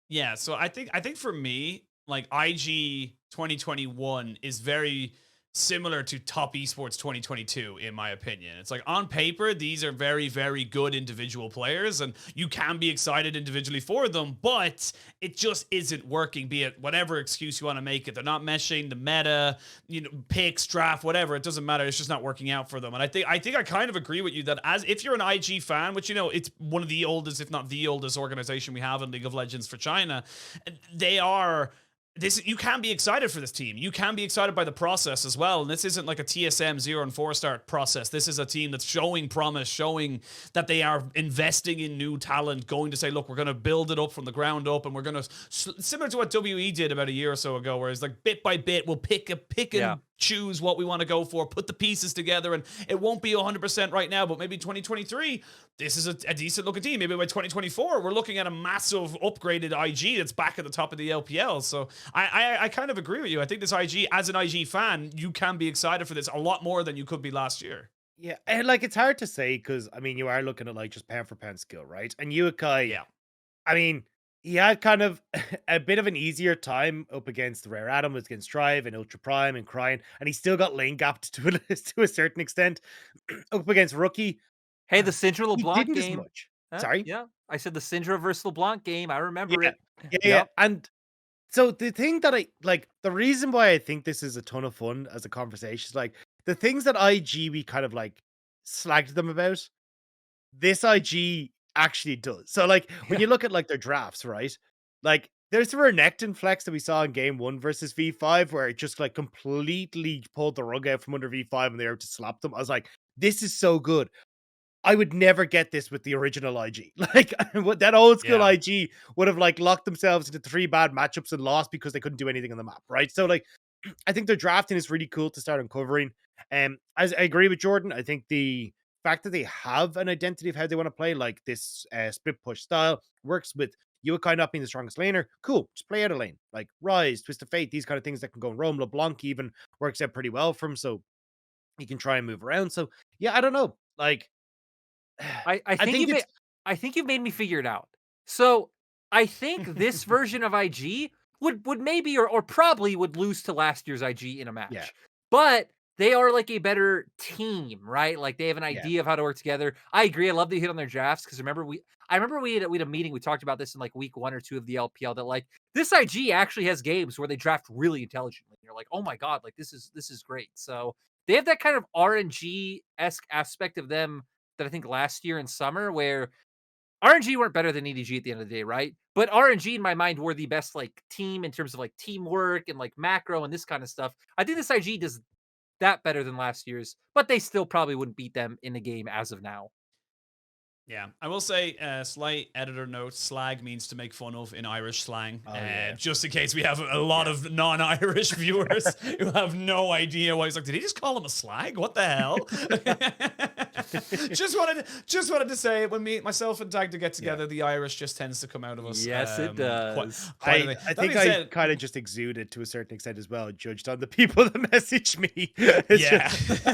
yeah, so I think for me, like IG 2021 is very similar to Top Esports 2022 in my opinion. It's like on paper these are very very good individual players and you can be excited individually for them, but it just isn't working, be it whatever excuse you want to make it. They're not meshing the meta, picks, draft, whatever. It doesn't matter. It's just not working out for them. And I kind of agree with you that as if you're an IG fan, which it's one of the oldest, if not the oldest organization we have in League of Legends for China, they are you can be excited for this team. You can be excited by the process as well. And this isn't like a TSM 0 and 4 start process. This is a team that's showing promise, showing that they are investing in new talent, going to say, look, we're going to build it up from the ground up, and we're going to, similar to what WE did about a year or so ago, where it's like bit by bit, we'll pick and choose what we want to go for, put the pieces together, and it won't be 100% right now, but maybe 2023, this is a decent looking team. Maybe by 2024, we're looking at a massive upgraded IG that's back at the top of the LPL. So I kind of agree with you. I think this IG, as an IG fan, you can be excited for this a lot more than you could be last year. Yeah, and like it's hard to say because I mean you are looking at like just pound for pound skill, right? And Yukai, Yeah. I mean, he had kind of a bit of an easier time up against the Rare Atom, against Strive and Ultra Prime and Crying, and he still got lane gapped to a certain extent. Up against Rookie, Hey, the Syndra he LeBlanc didn't as game. much. Sorry? Yeah. I said the Syndra versus LeBlanc game. I remember Yeah, it. yeah. And so the thing that I like, the reason why I think this is a ton of fun as a conversation is like the things that IG we kind of like slagged them about, this IG actually does. So like when you look at like their drafts, right? Like there's the Renekton flex that we saw in game 1 versus V5 where it just like completely pulled the rug out from under V5 and they were able to slap them. I was like, this is so good. I would never get this with the original IG. Like what that old school IG would have like locked themselves into 3 bad matchups and lost because they couldn't do anything on the map, right? So like I think their drafting is really cool to start uncovering. As I agree with Jordan, I think the fact that they have an identity of how they want to play, like this split push style, works with Yukai not being the strongest laner. Cool, just play out a lane. Like Rise, Twist of Fate, these kind of things that can go in Roam. LeBlanc even works out pretty well for him, so he can try and move around. So yeah, I don't know. Like I think you've made me figure it out. So I think this version of IG would maybe or probably would lose to last year's IG in a match. Yeah. But they are like a better team, right? Like they have an Yeah. idea of how to work together. I agree. I love that you hit on their drafts because I remember we had a meeting. We talked about this in like week 1 or 2 of the LPL that like this IG actually has games where they draft really intelligently. You're like, oh my god, like this is great. So they have that kind of RNG-esque aspect of them that I think last year in summer where RNG weren't better than EDG at the end of the day, right? But RNG in my mind were the best like team in terms of like teamwork and like macro and this kind of stuff. I think this IG does that better than last year's, but they still probably wouldn't beat them in the game as of now. Yeah, I will say, slight editor note, slag means to make fun of in Irish slang. Just in case we have a lot of non-Irish viewers who have no idea why he's like, did he just call him a slag? What the hell? just wanted to say when myself and Dagda get together, the Irish just tends to come out of us. Yes, it does. Quite I think I kind of just exuded to a certain extent as well, judged on the people that message me. Just...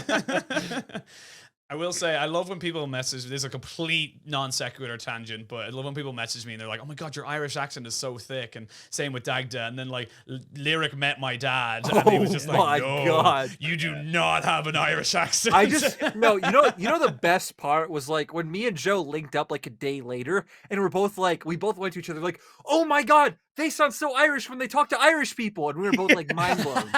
I will say, I love when people message. There's a complete non sequitur tangent, but I love when people message me and they're like, "Oh my god, your Irish accent is so thick." And same with Dagda. And then like Lyric met my dad, and he was just like, "No, god, you do not have an Irish accent." I just no. You know the best part was like when me and Joe linked up like a day later, and we both went to each other like, "Oh my god, they sound so Irish when they talk to Irish people," and we were both like mind blown.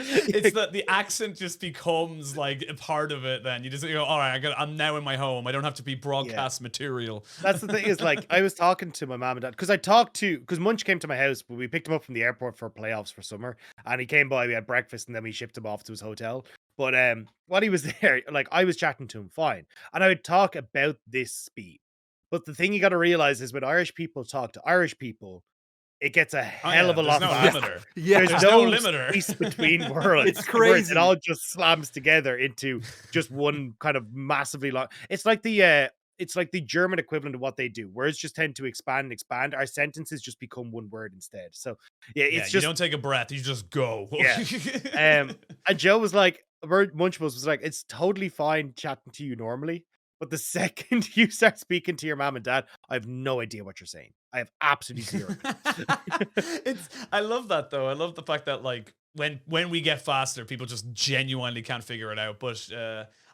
It's that the accent just becomes like a part of it. Then you just go, all right, I'm now in my home. I don't have to be broadcast material. That's the thing is like I was talking to my mom and dad because Munch came to my house, but we picked him up from the airport for playoffs for summer, and he came by. We had breakfast, and then we shipped him off to his hotel. But while he was there, like I was chatting to him fine, and I would talk about this speed. But the thing you got to realize is when Irish people talk to Irish people, it gets a hell of a lot there's faster. no limiter. Yeah, There's no no limiter. space between words. It's crazy. It all just slams together into just one kind of massively long. It's like the German equivalent of what they do. Words just tend to expand and expand. Our sentences just become one word instead. So yeah, it's you just don't take a breath. You just go. Yeah. And Joe was like, Munchbles was like, it's totally fine chatting to you normally. But the second you start speaking to your mom and dad, I have no idea what you're saying. I have absolutely zero. I love that though. I love the fact that like when we get faster, people just genuinely can't figure it out. But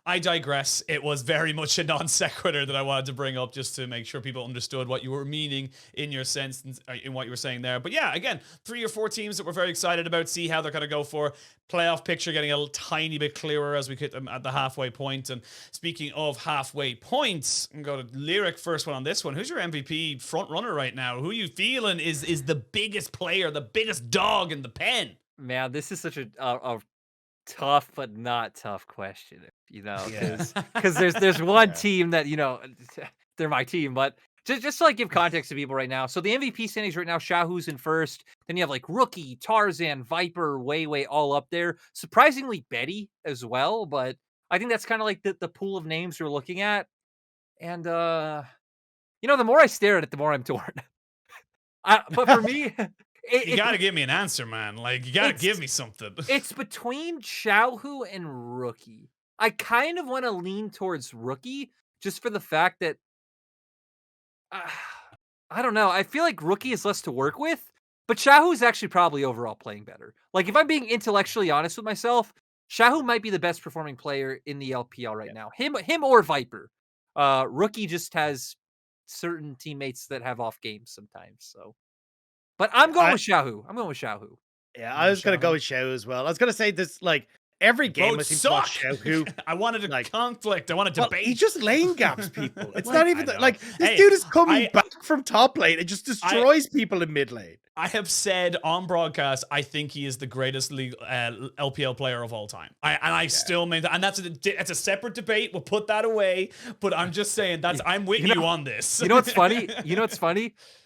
I digress. It was very much a non sequitur that I wanted to bring up just to make sure people understood what you were meaning in your sense in what you were saying there. But yeah, again, 3 or 4 teams that we're very excited about. See how they're going to go for. Playoff picture getting a tiny bit clearer as we hit them at the halfway point. And speaking of halfway points, I'm going to go to Lyric first one on this one. Who's your MVP front runner right now? Who you feeling is the biggest player, the biggest dog in the pen? Man, this is such a tough but not tough question, because there's one team that they're my team, but just to like give context to people right now. So the MVP standings right now, Shahu's in first. Then you have like Rookie, Tarzan, Viper, way all up there. Surprisingly, Betty as well, but I think that's kind of like the pool of names we're looking at. And the more I stare at it, the more I'm torn. But for me, you got to give me an answer, man. Like, you got to give me something. It's between Xiaohu and Rookie. I kind of want to lean towards Rookie just for the fact that I don't know. I feel like Rookie is less to work with, but Xiaohu is actually probably overall playing better. Like, if I'm being intellectually honest with myself, Xiaohu might be the best performing player in the LPL right now. Him or Viper. Rookie just has certain teammates that have off games sometimes. So, but I'm going with Xiaohu. Yeah, I was gonna go with Xiao as well. I was gonna say this like every game Both I think suck. Xiao. I wanted a conflict. I wanted debate. He just lane gaps people. It's Like, not even like this dude is coming back from top lane and just destroys people in mid lane. I have said on broadcast, I think he is the greatest LPL player of all time. I still maintain, and that's a separate debate. We'll put that away. But I'm just saying I'm with you on this. You know what's funny?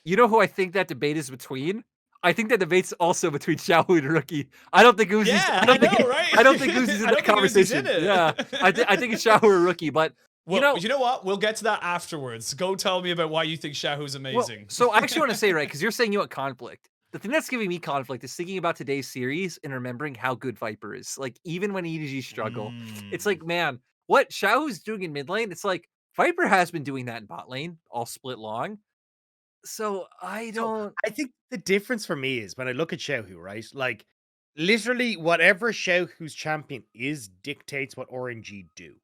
You know who I think that debate is between? I think that debate's also between Xiaohu and Rookie. I don't think Uzi's. Yeah, right? I don't think Uzi's in that conversation. Yeah, I think it's Xiaohu or Rookie, but. Well, you know what? We'll get to that afterwards. Go tell me about why you think Shahu's amazing. Well, so I actually want to say, right, because you're saying you want conflict. The thing that's giving me conflict is thinking about today's series and remembering how good Viper is. Like, even when EDG struggle, it's like, man, what Shahu's doing in mid lane, it's like, Viper has been doing that in bot lane, all split long. So, I think the difference for me is when I look at Xiaohu, right? Like, literally, whatever Xiaohu's champion is dictates what RNG do.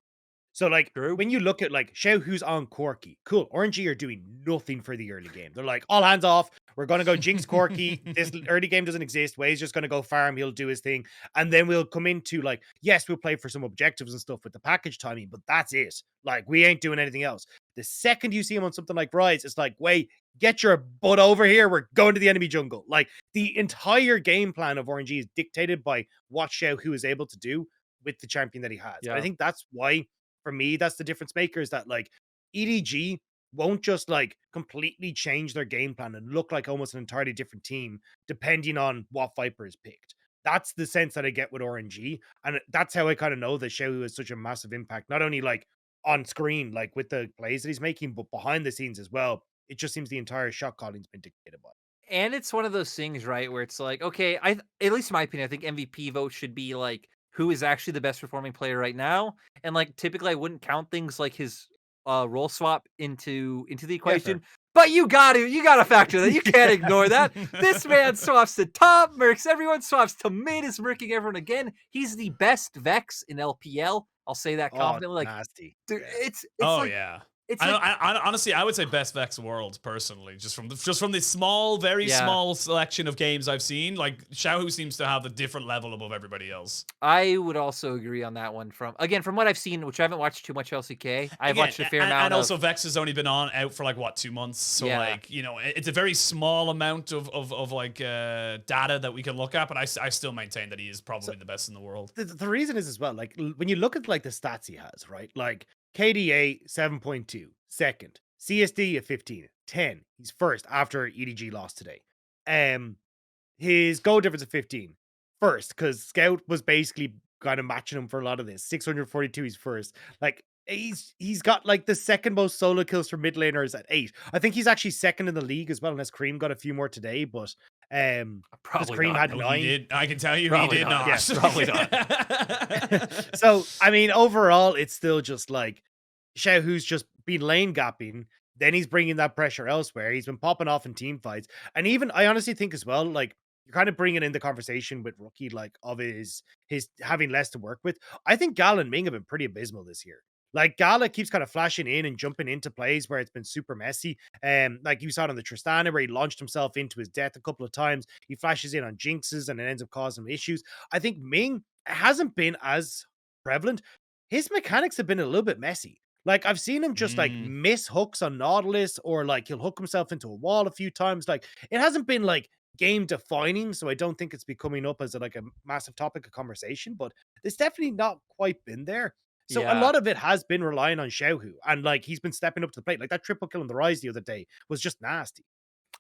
So, like, when you look at, like, Xiaohu's on Corki, cool, RNG are doing nothing for the early game. They're like, all hands off, we're going to go jinx Corki, this early game doesn't exist, Wade's just going to go farm, he'll do his thing, and then we'll come into, like, yes, we'll play for some objectives and stuff with the package timing, but that's it. Like, we ain't doing anything else. The second you see him on something like Rise, it's like, wait, get your butt over here, we're going to the enemy jungle. Like, the entire game plan of RNG is dictated by what Xiaohu is able to do with the champion that he has. Yeah. I think that's why, for me, that's the difference maker, is that like EDG won't just like completely change their game plan and look like almost an entirely different team depending on what Viper is picked. That's the sense that I get with RNG. And that's how I kind of know that Xiaohu has such a massive impact, not only like on screen, like with the plays that he's making, but behind the scenes as well. It just seems the entire shot calling's been dictated by. And it's one of those things, right, where it's like, okay, at least in my opinion, I think MVP vote should be like, who is actually the best performing player right now. And like, typically I wouldn't count things like his role swap into the equation. Yeah, but you gotta factor that. You can't ignore that. This man swaps to top, Mercs everyone, swaps to mid, is murking everyone again. He's the best Vex in LPL. I'll say that confidently. Like, nasty. Dude, it's oh like, yeah. it's I, like, I honestly, I would say best Vex world personally, just from the small, very Yeah. small selection of games I've seen. Like Xiaohu seems to have a different level above everybody else. I would also agree on that one. From what I've seen, which I haven't watched too much LCK. I've Again, watched a fair and amount of. also Vex has only been out for like what 2 months, so Yeah. like it's a very small amount of like data that we can look at. But I still maintain that he is probably the best in the world. The reason is as well, like when you look at like the stats he has, right? Like KDA 7.2, second, CSD at 15, 10. He's first after EDG lost today. His goal difference at 15, first, because Scout was basically kind of matching him for a lot of this. 642, he's first. Like he's got like the second most solo kills for mid laners at 8. I think he's actually second in the league as well, unless Cream got a few more today, but because Probably Cream not. had No, 9. he did. I can tell you, Probably he did not. not. Yeah, probably not. So, I mean, overall, it's still just like Xiaohu's just been lane gapping. Then he's bringing that pressure elsewhere. He's been popping off in team fights. And even, I honestly think as well, like, you're kind of bringing in the conversation with Rookie, like, of his having less to work with. I think Gala and Ming have been pretty abysmal this year. Like, Gala keeps kind of flashing in and jumping into plays where it's been super messy. Like you saw it on the Tristana, where he launched himself into his death a couple of times. He flashes in on Jinxes and it ends up causing him issues. I think Ming hasn't been as prevalent. His mechanics have been a little bit messy. Like I've seen him just like miss hooks on Nautilus, or like he'll hook himself into a wall a few times. Like it hasn't been like game defining, so I don't think it's becoming up as like a massive topic of conversation, but it's definitely not quite been there. So a Yeah. lot of it has been relying on Xiaohu, and like he's been stepping up to the plate. Like that triple kill on the Rise the other day was just nasty.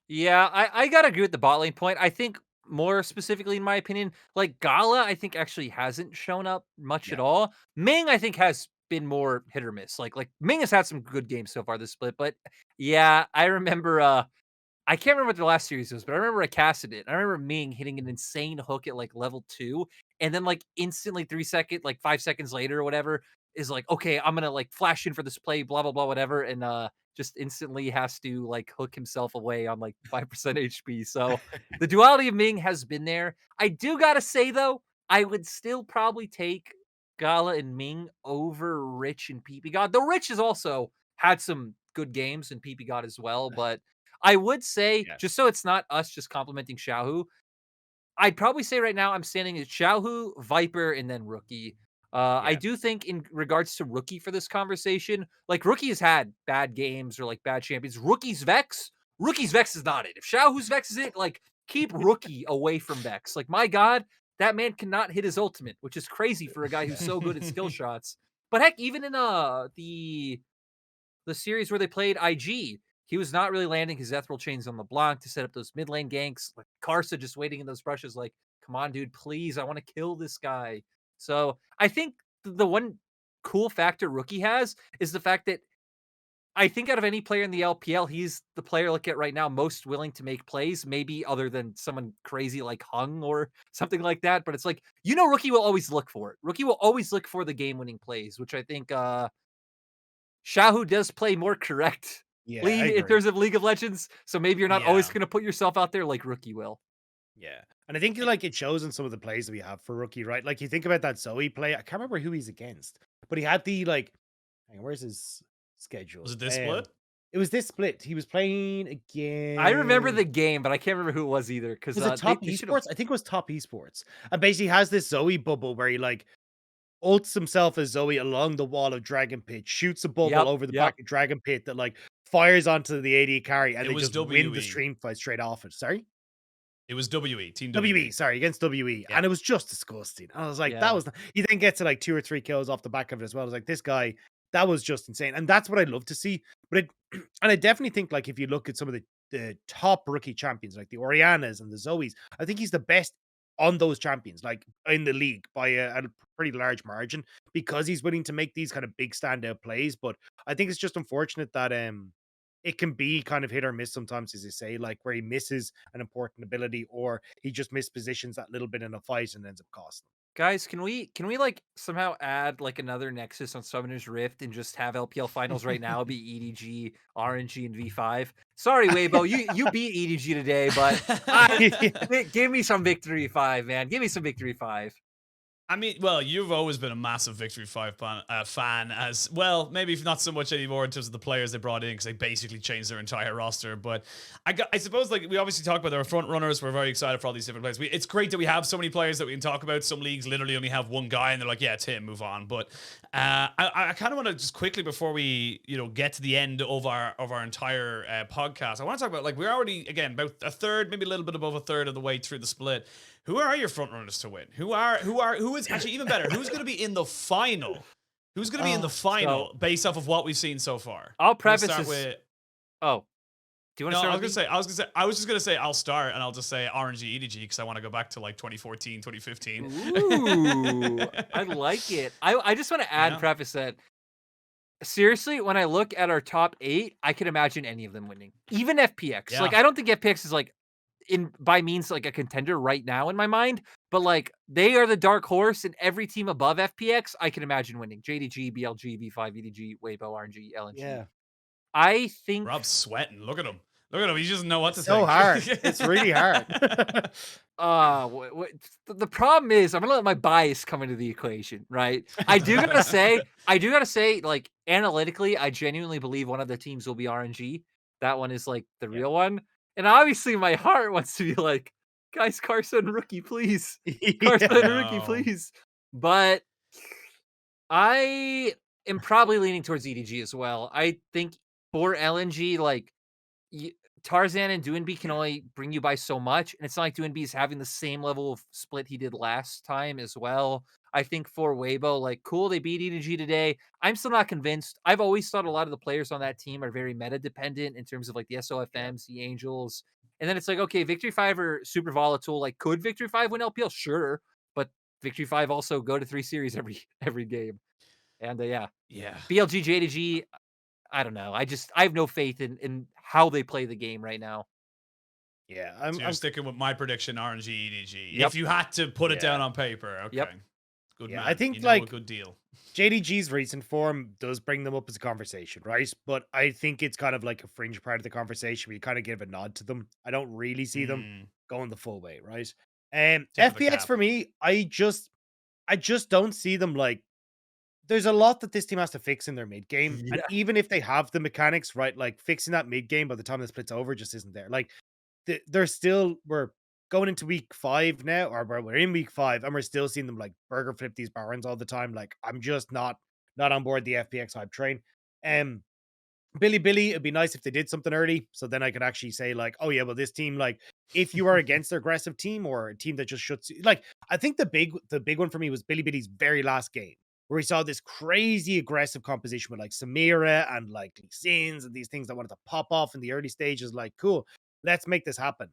Yeah, I gotta agree with the bot lane point. I think more specifically, in my opinion, like Gala, I think actually hasn't shown up much at Yeah. all. Ming, I think, has been more hit or miss. Like Ming has had some good games so far this split, but yeah, I remember I can't remember what the last series was, but I remember I casted it. I remember Ming hitting an insane hook at like level 2, and then like instantly 5 seconds later or whatever, is like, okay, I'm gonna like flash in for this play, blah blah blah, whatever, and just instantly has to like hook himself away on like 5% HP. So the duality of Ming has been there. I do gotta say though, I would still probably take Gala and Ming over Rich and PP God. Though Rich has also had some good games and PP God as well, but I would say, Yeah. just so it's not us just complimenting Xiaohu, I'd probably say right now I'm standing at Xiaohu, Viper, and then Rookie. I Yeah. do think in regards to Rookie for this conversation, like Rookie has had bad games or like bad champions. Rookie's Vex is not it. If Xiaohu's Vex is it, like keep Rookie away from Vex. Like my God, that man cannot hit his ultimate, which is crazy for a guy who's so good at skill shots. But heck, even in the series where they played IG, he was not really landing his ethereal chains on LeBlanc to set up those mid lane ganks. Like Karsa just waiting in those brushes, like, come on, dude, please, I want to kill this guy. So I think the one cool factor Rookie has is the fact that I think out of any player in the LPL, he's the player look at right now most willing to make plays, maybe other than someone crazy like Hung or something like that. But it's like, Rookie will always look for it. Rookie will always look for the game winning plays, which I think Xiaohu does play more correctly Yeah, I in agree. terms of League of Legends, so maybe you're not always Yeah. going to put yourself out there like Rookie will. Yeah. And I think like it shows in some of the plays that we have for Rookie, right? Like you think about that Zoe play. I can't remember who he's against, but he had the like, hang on, where's his schedule? Was it this split? It was this split. He was playing again. I remember the game, but I can't remember who it was either. Because Was it Top Esports? I think it was Top Esports. And basically has this Zoe bubble where he like ults himself as Zoe along the wall of Dragon Pit, shoots a bubble over the back of Dragon Pit that like fires onto the AD carry, and It they was just win the WE. stream fight straight off it. Sorry? It was WE, Team WE, sorry, against WE. Yeah. And it was just disgusting. I was like, Yeah. that was he then gets to like 2 or 3 kills off the back of it as well. I was like, this guy, that was just insane. And that's what I'd love to see. But it and I definitely think like if you look at some of the top rookie champions, like the Orianas and the Zoes, I think he's the best on those champions, like in the league by a pretty large margin, because he's willing to make these kind of big standout plays. But I think it's just unfortunate that it can be kind of hit or miss sometimes, as you say, like where he misses an important ability or he just mispositions that little bit in a fight and ends up costing him. Guys, can we like somehow add like another Nexus on Summoner's Rift and just have LPL finals right now be EDG, RNG, and V5? Sorry, Weibo, you beat EDG today, but give me some Victory 5, man. Give me some Victory 5. I mean, well, you've always been a massive Victory 5 fan as well. Maybe not so much anymore in terms of the players they brought in because they basically changed their entire roster. But I suppose, like, we obviously talk about our front runners. We're very excited for all these different players. It's great that we have so many players that we can talk about. Some leagues literally only have one guy and they're like, yeah, it's him, move on. But I kind of want to just quickly, before we get to the end of our entire podcast, I want to talk about, like, we're already, again, about a third, maybe a little bit above a third of the way through the split. Who are your front runners to win? Who is actually even better? Who's going to be in the final? Who's going to be in the final based off of what we've seen so far? I'll preface this. Oh, do you want to start? I was just going to say I'll start, and I'll just say RNG EDG because I want to go back to like 2014, 2015. Ooh, I like it. I just want to add preface that. Seriously, when I look at our top 8, I can imagine any of them winning, even FPX. Yeah. Like, I don't think FPX is like by means like a contender right now in my mind, but like they are the dark horse, and every team above FPX I can imagine winning. JDG, BLG, V5, EDG, Weibo, RNG, LNG. Yeah. I think Rob's sweating. Look at him. He doesn't know what to so think. Hard. It's really hard. The problem is I'm gonna let my bias come into the equation, right? I do gotta say, like, analytically, I genuinely believe one of the teams will be RNG. That one is like the real one. And obviously my heart wants to be like, guys, Carson rookie, please. Carson rookie, please. But I am probably leaning towards EDG as well. I think for LNG, like, Tarzan and Doinby can only bring you by so much, and it's not like Doinby is having the same level of split he did last time as well. I think for Weibo, like, cool, they beat EDG today. I'm still not convinced. I've always thought a lot of the players on that team are very meta dependent in terms of like the SOFMs, the Angels, and then it's like, okay, Victory 5 are super volatile. Like, could Victory 5 win LPL? Sure, but Victory 5 also go to 3 series every game, and yeah, BLG, JDG. I don't know. I have no faith in how they play the game right now. Yeah, I'm sticking with my prediction, RNG EDG. Yep. If you had to put it down on paper, okay. Yep. Good man. I think a good deal. JDG's recent form does bring them up as a conversation, right? But I think it's kind of like a fringe part of the conversation where you kind of give a nod to them. I don't really see them going the full way, right? FPX for me, I just don't see them like. There's a lot that this team has to fix in their mid game, and even if they have the mechanics, right, like fixing that mid game by the time the split's over just isn't there. Like, we're going into week 5 now, or we're in week 5, and we're still seeing them like burger flip these barons all the time. Like, I'm just not on board the FPX hype train. Billy, it'd be nice if they did something early, so then I could actually say like, oh yeah, well, this team, like, if you are against an aggressive team or a team that just shuts you, like, I think the big one for me was Billy's very last game, where we saw this crazy aggressive composition with like Samira and like Lee Sins and these things that wanted to pop off in the early stages. Like, cool, let's make this happen.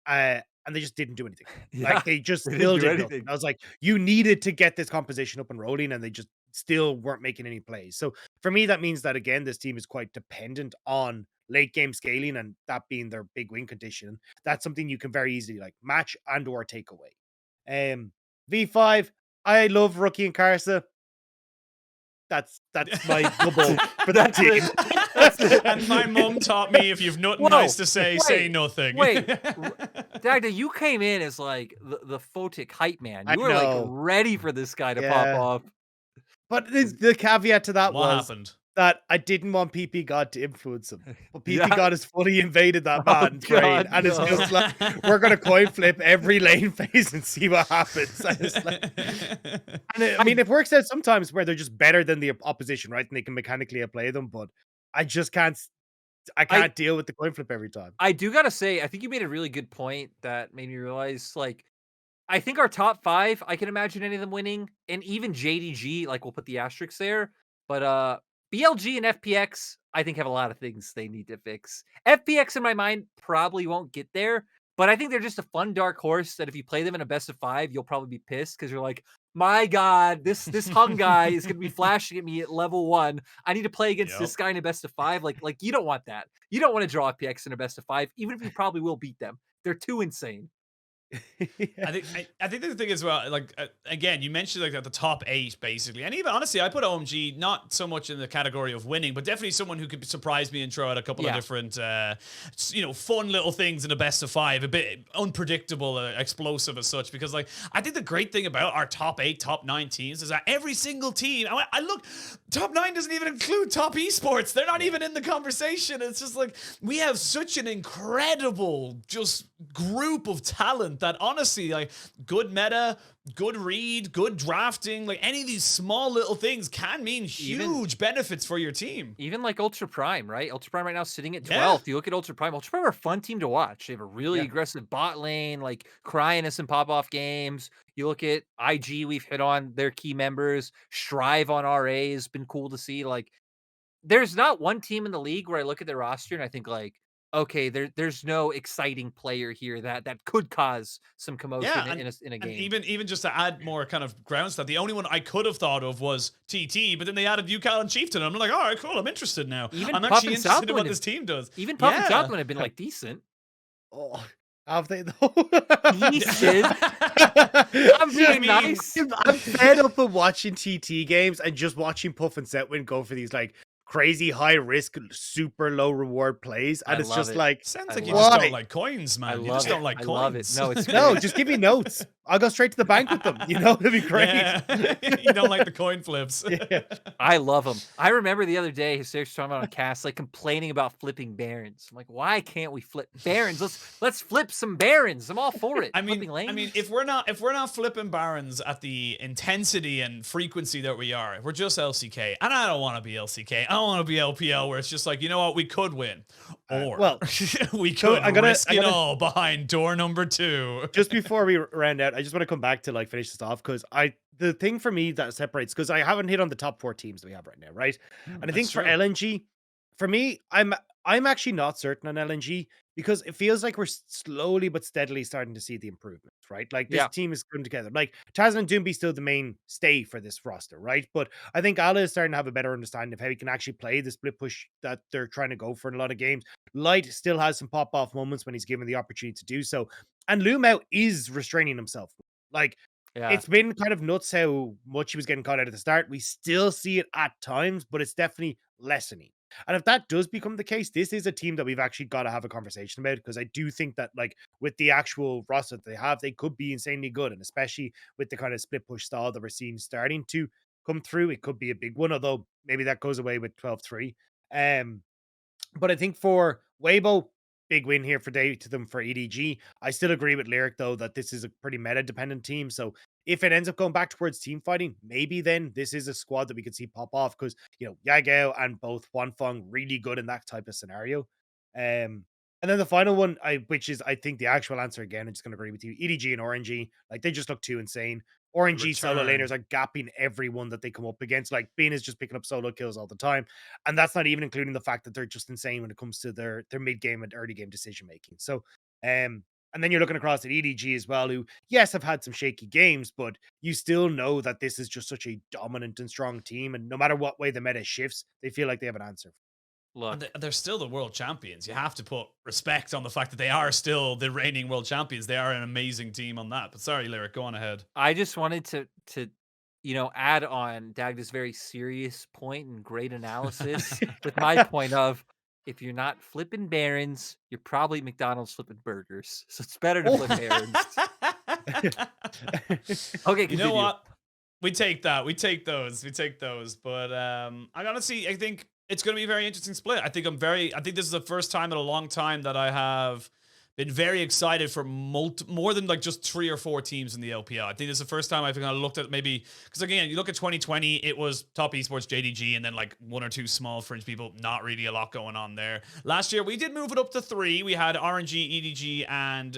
And they just didn't do anything. Like, they just still didn't do anything. I was like, you needed to get this composition up and rolling, and they just still weren't making any plays. So for me, that means that, again, this team is quite dependent on late game scaling, and that being their big win condition. That's something you can very easily like match and or take away. V5, I love Rookie and Karsa. That's my double for that team. And my mom taught me, if you've nothing nice to say, say nothing. Wait, Dagda, you came in as like the photic hype man. You were like ready for this guy to pop off. But the caveat to that was happened? That I didn't want PP God to influence him. But PP God has fully invaded that man's brain. And it's just like, we're going to coin flip every lane phase and see what happens. I mean, it works out sometimes where they're just better than the opposition, right? And they can mechanically outplay them. But I just can't deal with the coin flip every time. I do got to say, I think you made a really good point that made me realize, like, I think our top 5, I can imagine any of them winning. And even JDG, like, we'll put the asterisks there. But BLG and FPX, I think, have a lot of things they need to fix. FPX, in my mind, probably won't get there, but I think they're just a fun dark horse that if you play them in a best of 5, you'll probably be pissed because you're like, my God, this hung guy is going to be flashing at me at level 1. I need to play against this guy in a best of 5. Like, you don't want that. You don't want to draw FPX in a best of 5, even if you probably will beat them. They're too insane. Yeah. I think the thing as well, like again, you mentioned like at the top 8 basically, and even honestly, I put OMG not so much in the category of winning, but definitely someone who could surprise me and throw out a couple of Yeah. different, fun little things in a best of 5, a bit unpredictable, explosive as such. Because like I think the great thing about our top 8, top 9 teams is that every single team, I look, top 9 doesn't even include top esports. They're not even in the conversation. It's just like we have such an incredible just group of talent that honestly, like good meta, good read, good drafting, like any of these small little things can mean huge benefits for your team. Even like Ultra Prime, right? Ultra Prime right now sitting at Yeah. 12th. You look at Ultra Prime are a fun team to watch. They have a really Yeah. aggressive bot lane, like crying us in pop-off games. You look at IG, we've hit on their key members. Strive on RA has been cool to see. Like, there's not one team in the league where I look at their roster and I think like, okay, there's no exciting player here that could cause some commotion Yeah, in a and game. even just to add more kind of ground stuff, the only one I could have thought of was TT, but then they added UCal and Chieftain. And I'm like, all right, cool, I'm interested now. Even I'm Puff actually and interested in what Southwind this team does. Even Puff and Yeah. Southwind have been like decent. Oh, have they though? Decent. I'm being nice. I'm fed up of watching TT games and just watching Puff and Setwin go for these like crazy high risk, super low reward plays, and I it's love just it. like, Sounds I like you love just it. don't like coins, man. You love just it. don't like I coins. love it. No, it's no, great. just give me notes. I'll go straight to the bank with them. You know, that'd be great. Yeah. You don't like the coin flips. Yeah. I love them. I remember the other day, Hysterics talking about on cast, like complaining about flipping barons. I'm like, why can't we flip barons? Let's flip some barons. I'm all for it. I mean, Flipping lanes. if we're not flipping barons at the intensity and frequency that we are, we're just LCK, and I don't want to be LCK. I don't want to be LPL, where it's just like, you know what, we could win, or well, we so could risk it all behind door number 2. Just before we round out, I just want to come back to like finish this off because the thing for me that separates, because I haven't hit on the top 4 teams that we have right now, right? And I think for LNG, for me, I'm actually not certain on LNG because it feels like we're slowly but steadily starting to see the improvements, right? Like this team is coming together. Like Tazan and Doomby still the mainstay for this roster, right? But I think Ala is starting to have a better understanding of how he can actually play the split push that they're trying to go for in a lot of games. Light still has some pop off moments when he's given the opportunity to do so, and Lumao is restraining himself. Like it's been kind of nuts how much he was getting caught out at the start. We still see it at times, but it's definitely lessening. And if that does become the case, this is a team that we've actually got to have a conversation about, because I do think that like with the actual roster that they have, they could be insanely good. And especially with the kind of split push style that we're seeing starting to come through, it could be a big one, although maybe that goes away with 12-3. But I think for Weibo, big win here for to them for EDG. I still agree with Lyric though that this is a pretty meta dependent team. So if it ends up going back towards team fighting, maybe then this is a squad that we could see pop off, because you know Yagao and both Wanfeng really good in that type of scenario. And then the final one, which is I think the actual answer again, I'm just gonna agree with you. EDG and RNG, like they just look too insane. RNG solo laners are gapping everyone that they come up against. Like Bean is just picking up solo kills all the time. And that's not even including the fact that they're just insane when it comes to their mid game and early game decision making. So and then you're looking across at EDG as well, who, yes, have had some shaky games, but you still know that this is just such a dominant and strong team. And no matter what way the meta shifts, they feel like they have an answer. Look, they're still the world champions. You have to put respect on the fact that they are still the reigning world champions. They are an amazing team on that. But sorry, Lyric, go on ahead. I just wanted to add on Dagda's very serious point and great analysis with my point of, if you're not flipping barons, you're probably McDonald's flipping burgers. So it's better to flip barons. Okay, you know what? We take that. We take those. But I honestly, I think it's going to be a very interesting split. I think this is the first time in a long time that I have been very excited for more than like just 3 or 4 teams in the LPL. I think this is the first time I've kind of looked at maybe, because again, you look at 2020, it was top esports JDG and then like 1 or 2 small fringe people, not really a lot going on there. Last year, we did move it up to 3. We had RNG, EDG, and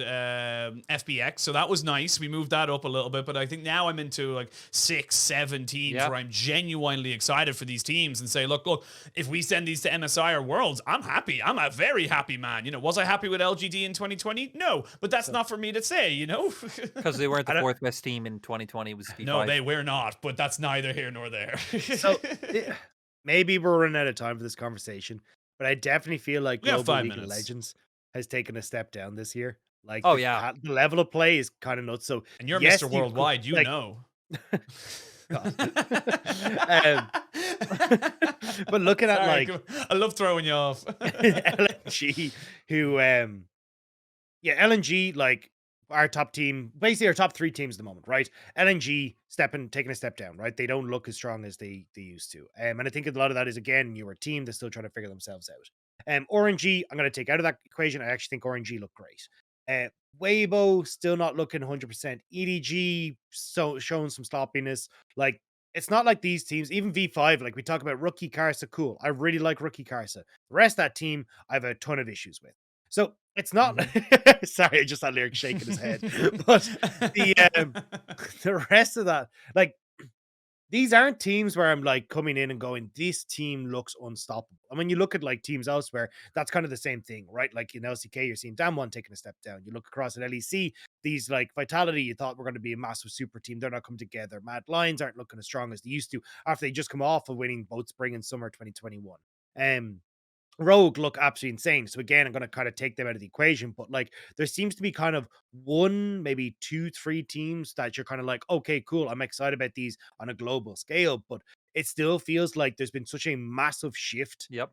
FBX, so that was nice. We moved that up a little bit, but I think now I'm into like 6, 7 teams where I'm genuinely excited for these teams and say, look, if we send these to MSI or Worlds, I'm happy. I'm a very happy man. You know, was I happy with LGD in 2020? No, but that's not for me to say, you know? Because they weren't the 4th best team in 2020. Was V5. No, they were not, but that's neither here nor there. So maybe we're running out of time for this conversation, but I definitely feel like Global League of Legends has taken a step down this year. Like Oh yeah. the level of play is kind of nuts. So And you're yes, Mr. you Worldwide, could, like, know. God. um, but looking at Sorry, like I love throwing you off. LNG, who yeah, LNG, like our top team, basically our top 3 teams at the moment, right? LNG taking a step down, right? They don't look as strong as they used to. And I think a lot of that is, again, newer team that's still trying to figure themselves out. RNG, I'm going to take out of that equation. I actually think RNG look great. Weibo still not looking 100%. EDG showing some sloppiness. Like, it's not like these teams, even V5, like we talk about Rookie Karsa, cool. I really like Rookie Karsa. The rest of that team, I have a ton of issues with. So it's not. Sorry, I just had Lyric shaking his head. But the rest of that, like, these aren't teams where I'm like coming in and going, this team looks unstoppable. And when you look at like teams elsewhere, that's kind of the same thing, right? Like in LCK, you're seeing Damwon taking a step down. You look across at LEC, these like Vitality, you thought were going to be a massive super team. They're not coming together. Mad Lions aren't looking as strong as they used to after they just come off of winning both spring and summer 2021. Rogue look absolutely insane. So again, I'm going to kind of take them out of the equation, but like there seems to be kind of 1, maybe 2, 3 teams that you're kind of like, okay, cool. I'm excited about these on a global scale, but it still feels like there's been such a massive shift Yep.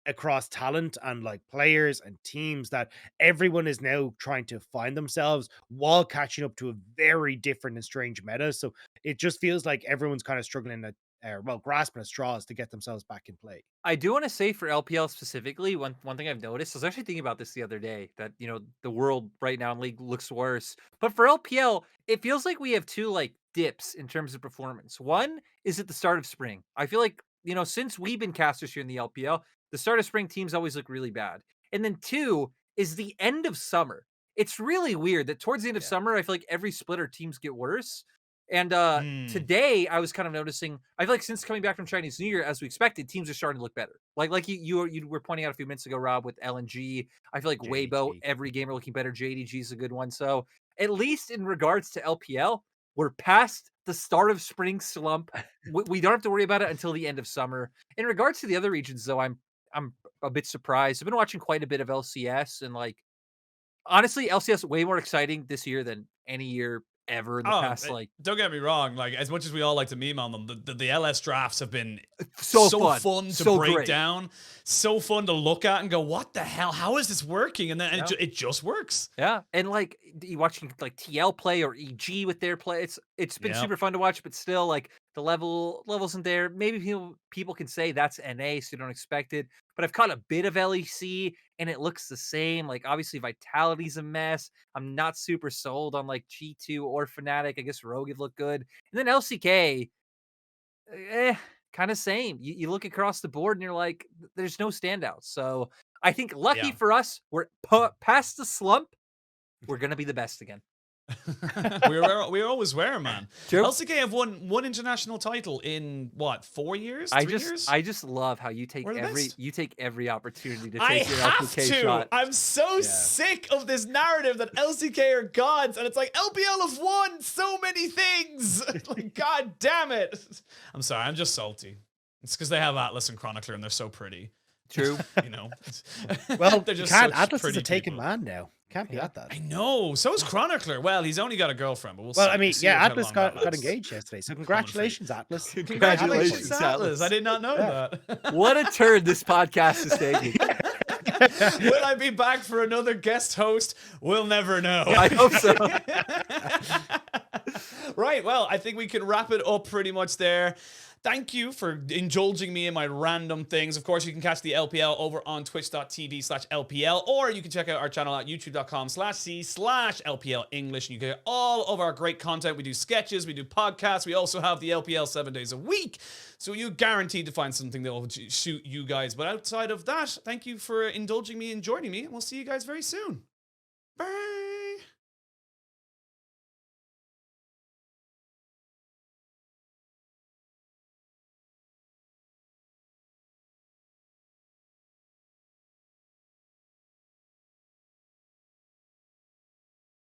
across talent and like players and teams that everyone is now trying to find themselves while catching up to a very different and strange meta. So it just feels like everyone's kind of struggling at, grasping at straws to get themselves back in play. I do want to say for LPL specifically, one thing I've noticed, I was actually thinking about this the other day, that the world right now in League looks worse. But for LPL, it feels like we have 2 like dips in terms of performance. One is at the start of spring. I feel like, since we've been casters here in the LPL, the start of spring teams always look really bad. And then 2 is the end of summer. It's really weird that towards the end of summer, I feel like every splitter teams get worse. And today I was kind of noticing, I feel like since coming back from Chinese New Year, as we expected, teams are starting to look better. Like you were pointing out a few minutes ago, Rob, with LNG. I feel like Weibo, JDG. every game are looking better. JDG is a good one. So at least in regards to LPL, we're past the start of spring slump. We don't have to worry about it until the end of summer. In regards to the other regions, though, I'm a bit surprised. I've been watching quite a bit of LCS, and like honestly, LCS way more exciting this year than any year ever in the past. Like, don't get me wrong. Like, as much as we all like to meme on them, the LS drafts have been so fun to so break great. down, so fun to look at and go, what the hell? How is this working? And then it just works. Yeah, and like you watching like TL play or EG with their play, it's been super fun to watch. But still, like the levels in there. Maybe people can say that's NA, so you don't expect it. But I've caught a bit of LEC, and it looks the same. Like obviously, Vitality's a mess. I'm not super sold on like G2 or Fnatic. I guess Rogue look good, and then LCK, kind of same. You look across the board, and you're like, there's no standouts. So I think lucky for us, we're past the slump. We're gonna be the best again. we always were, man. True. LCK have won 1 international title in what, 4 years? 3 years? I just love how you take every opportunity to take I your have LCK to. shot. I'm so sick of this narrative that LCK are gods, and it's like LPL have won so many things. Like, god damn it. I'm sorry, I'm just salty. It's because they have Atlas and Chronicler, and they're so pretty. True. Well, they're just Atlas is a taken man now. Can't be at that. I know. So is Chronicler. Well, he's only got a girlfriend, but we'll see. Well, I mean, We'll Atlas got engaged yesterday. So congratulations, Atlas. Congratulations, Atlas. I did not know that. What a turn this podcast is taking. Will I be back for another guest host? We'll never know. I hope so. Right. Well, I think we can wrap it up pretty much there. Thank you for indulging me in my random things. Of course, you can catch the LPL over on twitch.tv/LPL, or you can check out our channel at youtube.com/c/LPL English. And you get all of our great content. We do sketches, we do podcasts. We also have the LPL 7 days a week. So you're guaranteed to find something that will suit you guys. But outside of that, thank you for indulging me and joining me. And we'll see you guys very soon. Bye.